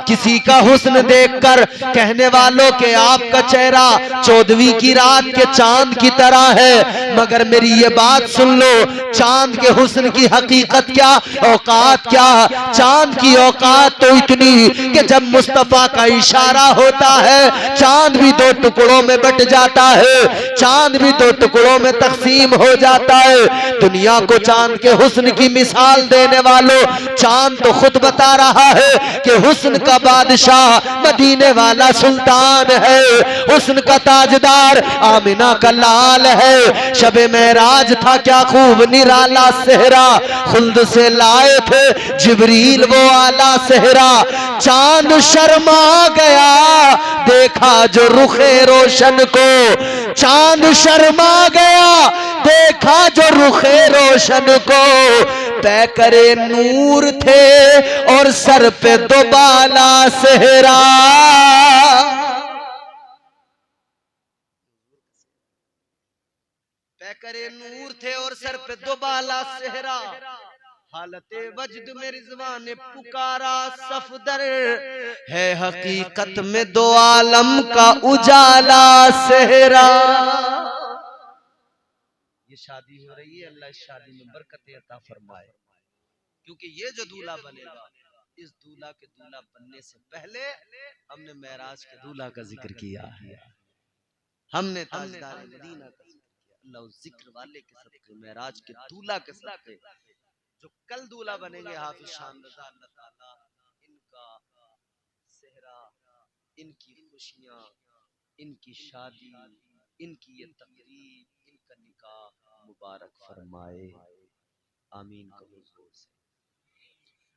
किसी का हुस्न देखकर कहने वालों के आपका चेहरा 14वीं की रात के चांद की तरह है, मगर मेरी ये बात सुन लो, चांद के हुस्न की हकीकत क्या, औकात क्या। चांद की औकात तो इतनी कि जब मुस्तफा का इशारा होता है चांद भी 2 टुकड़ों में बट जाता है, चांद भी 2 टुकड़ों में तकसीम हो जाता है। दुनिया को चांद के हुस्न की मिसाल देने वालों, चांद तो खुद बता रहा है कि हुस्न का बादशाह मदीने वाला सुल्तान है, हुस्न का ताजदार आमिना का लाल है। शबे मेराज था क्या खूब निराला सेहरा, खुल्द से लाए थे जिब्रील वो आला सेहरा। चांद शर्मा गया देखा जो रुखे रोशन को, चांद शर्मा गया देखा जो रुखे रोशन को। पैकरे नूर थे और सर पे 2 बाला सेहरा। पैकरे नूर थे और सर पे 2 बाला सेहरा। हालते वजद में रिजवान ने पुकारा सफदर, है हकीकत में 2 आलम का उजाला सेहरा। ये शादी हो रही है, अल्लाह इस शादी में बरकत अता फरमाए, क्योंकि ये जो दूल्हा बनेगा, इस दूल्हा के दूल्हा बनने से पहले हमने मेराज के दूल्हा का जिक्र किया है, हमने ताजदार मदीना का जिक्र किया। अल्लाह उस जिक्र वाले के सदके, मेराज के दूल्हा के सदके जो कल दूल्हा बनेंगे हाफिज शान रजा, अल्लाह ताला इनका सेहरा, इनकी खुशियां, इनकी शादी, इनकी ये तकरीब, इनका निकाह मुबारक फरमाए। आमीन कबूल जोर से।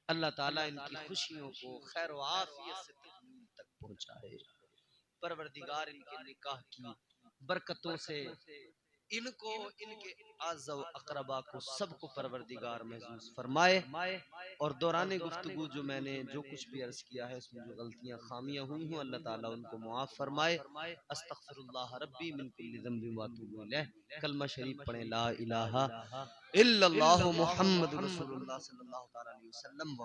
अल्लाह ताला इनकी खुशियों को खैर व आफियत से तकमील तक पहुंचाए। परवरदिगार इनके निकाह की बरकतों से इनको, इनके आज़ा व अक़रबा को सबको परवरदिगार महसूस फरमाए। और दौरान गुफ्तगू जो मैंने जो कुछ भी अर्ज किया है उसमें जो गलतियां खामियां हुई हों अल्लाह ताला उनको मुआफ़ फरमाए। अस्तग़फिरुल्लाह रब्बी मिन कुल्लि ज़ंबिन व अतूबु इलैह। कलमा शरीफ पढ़ें, ला इलाहा इल्लल्लाहु मुहम्मदुर रसूलुल्लाह सल्लल्लाहु अलैहि वसल्लम।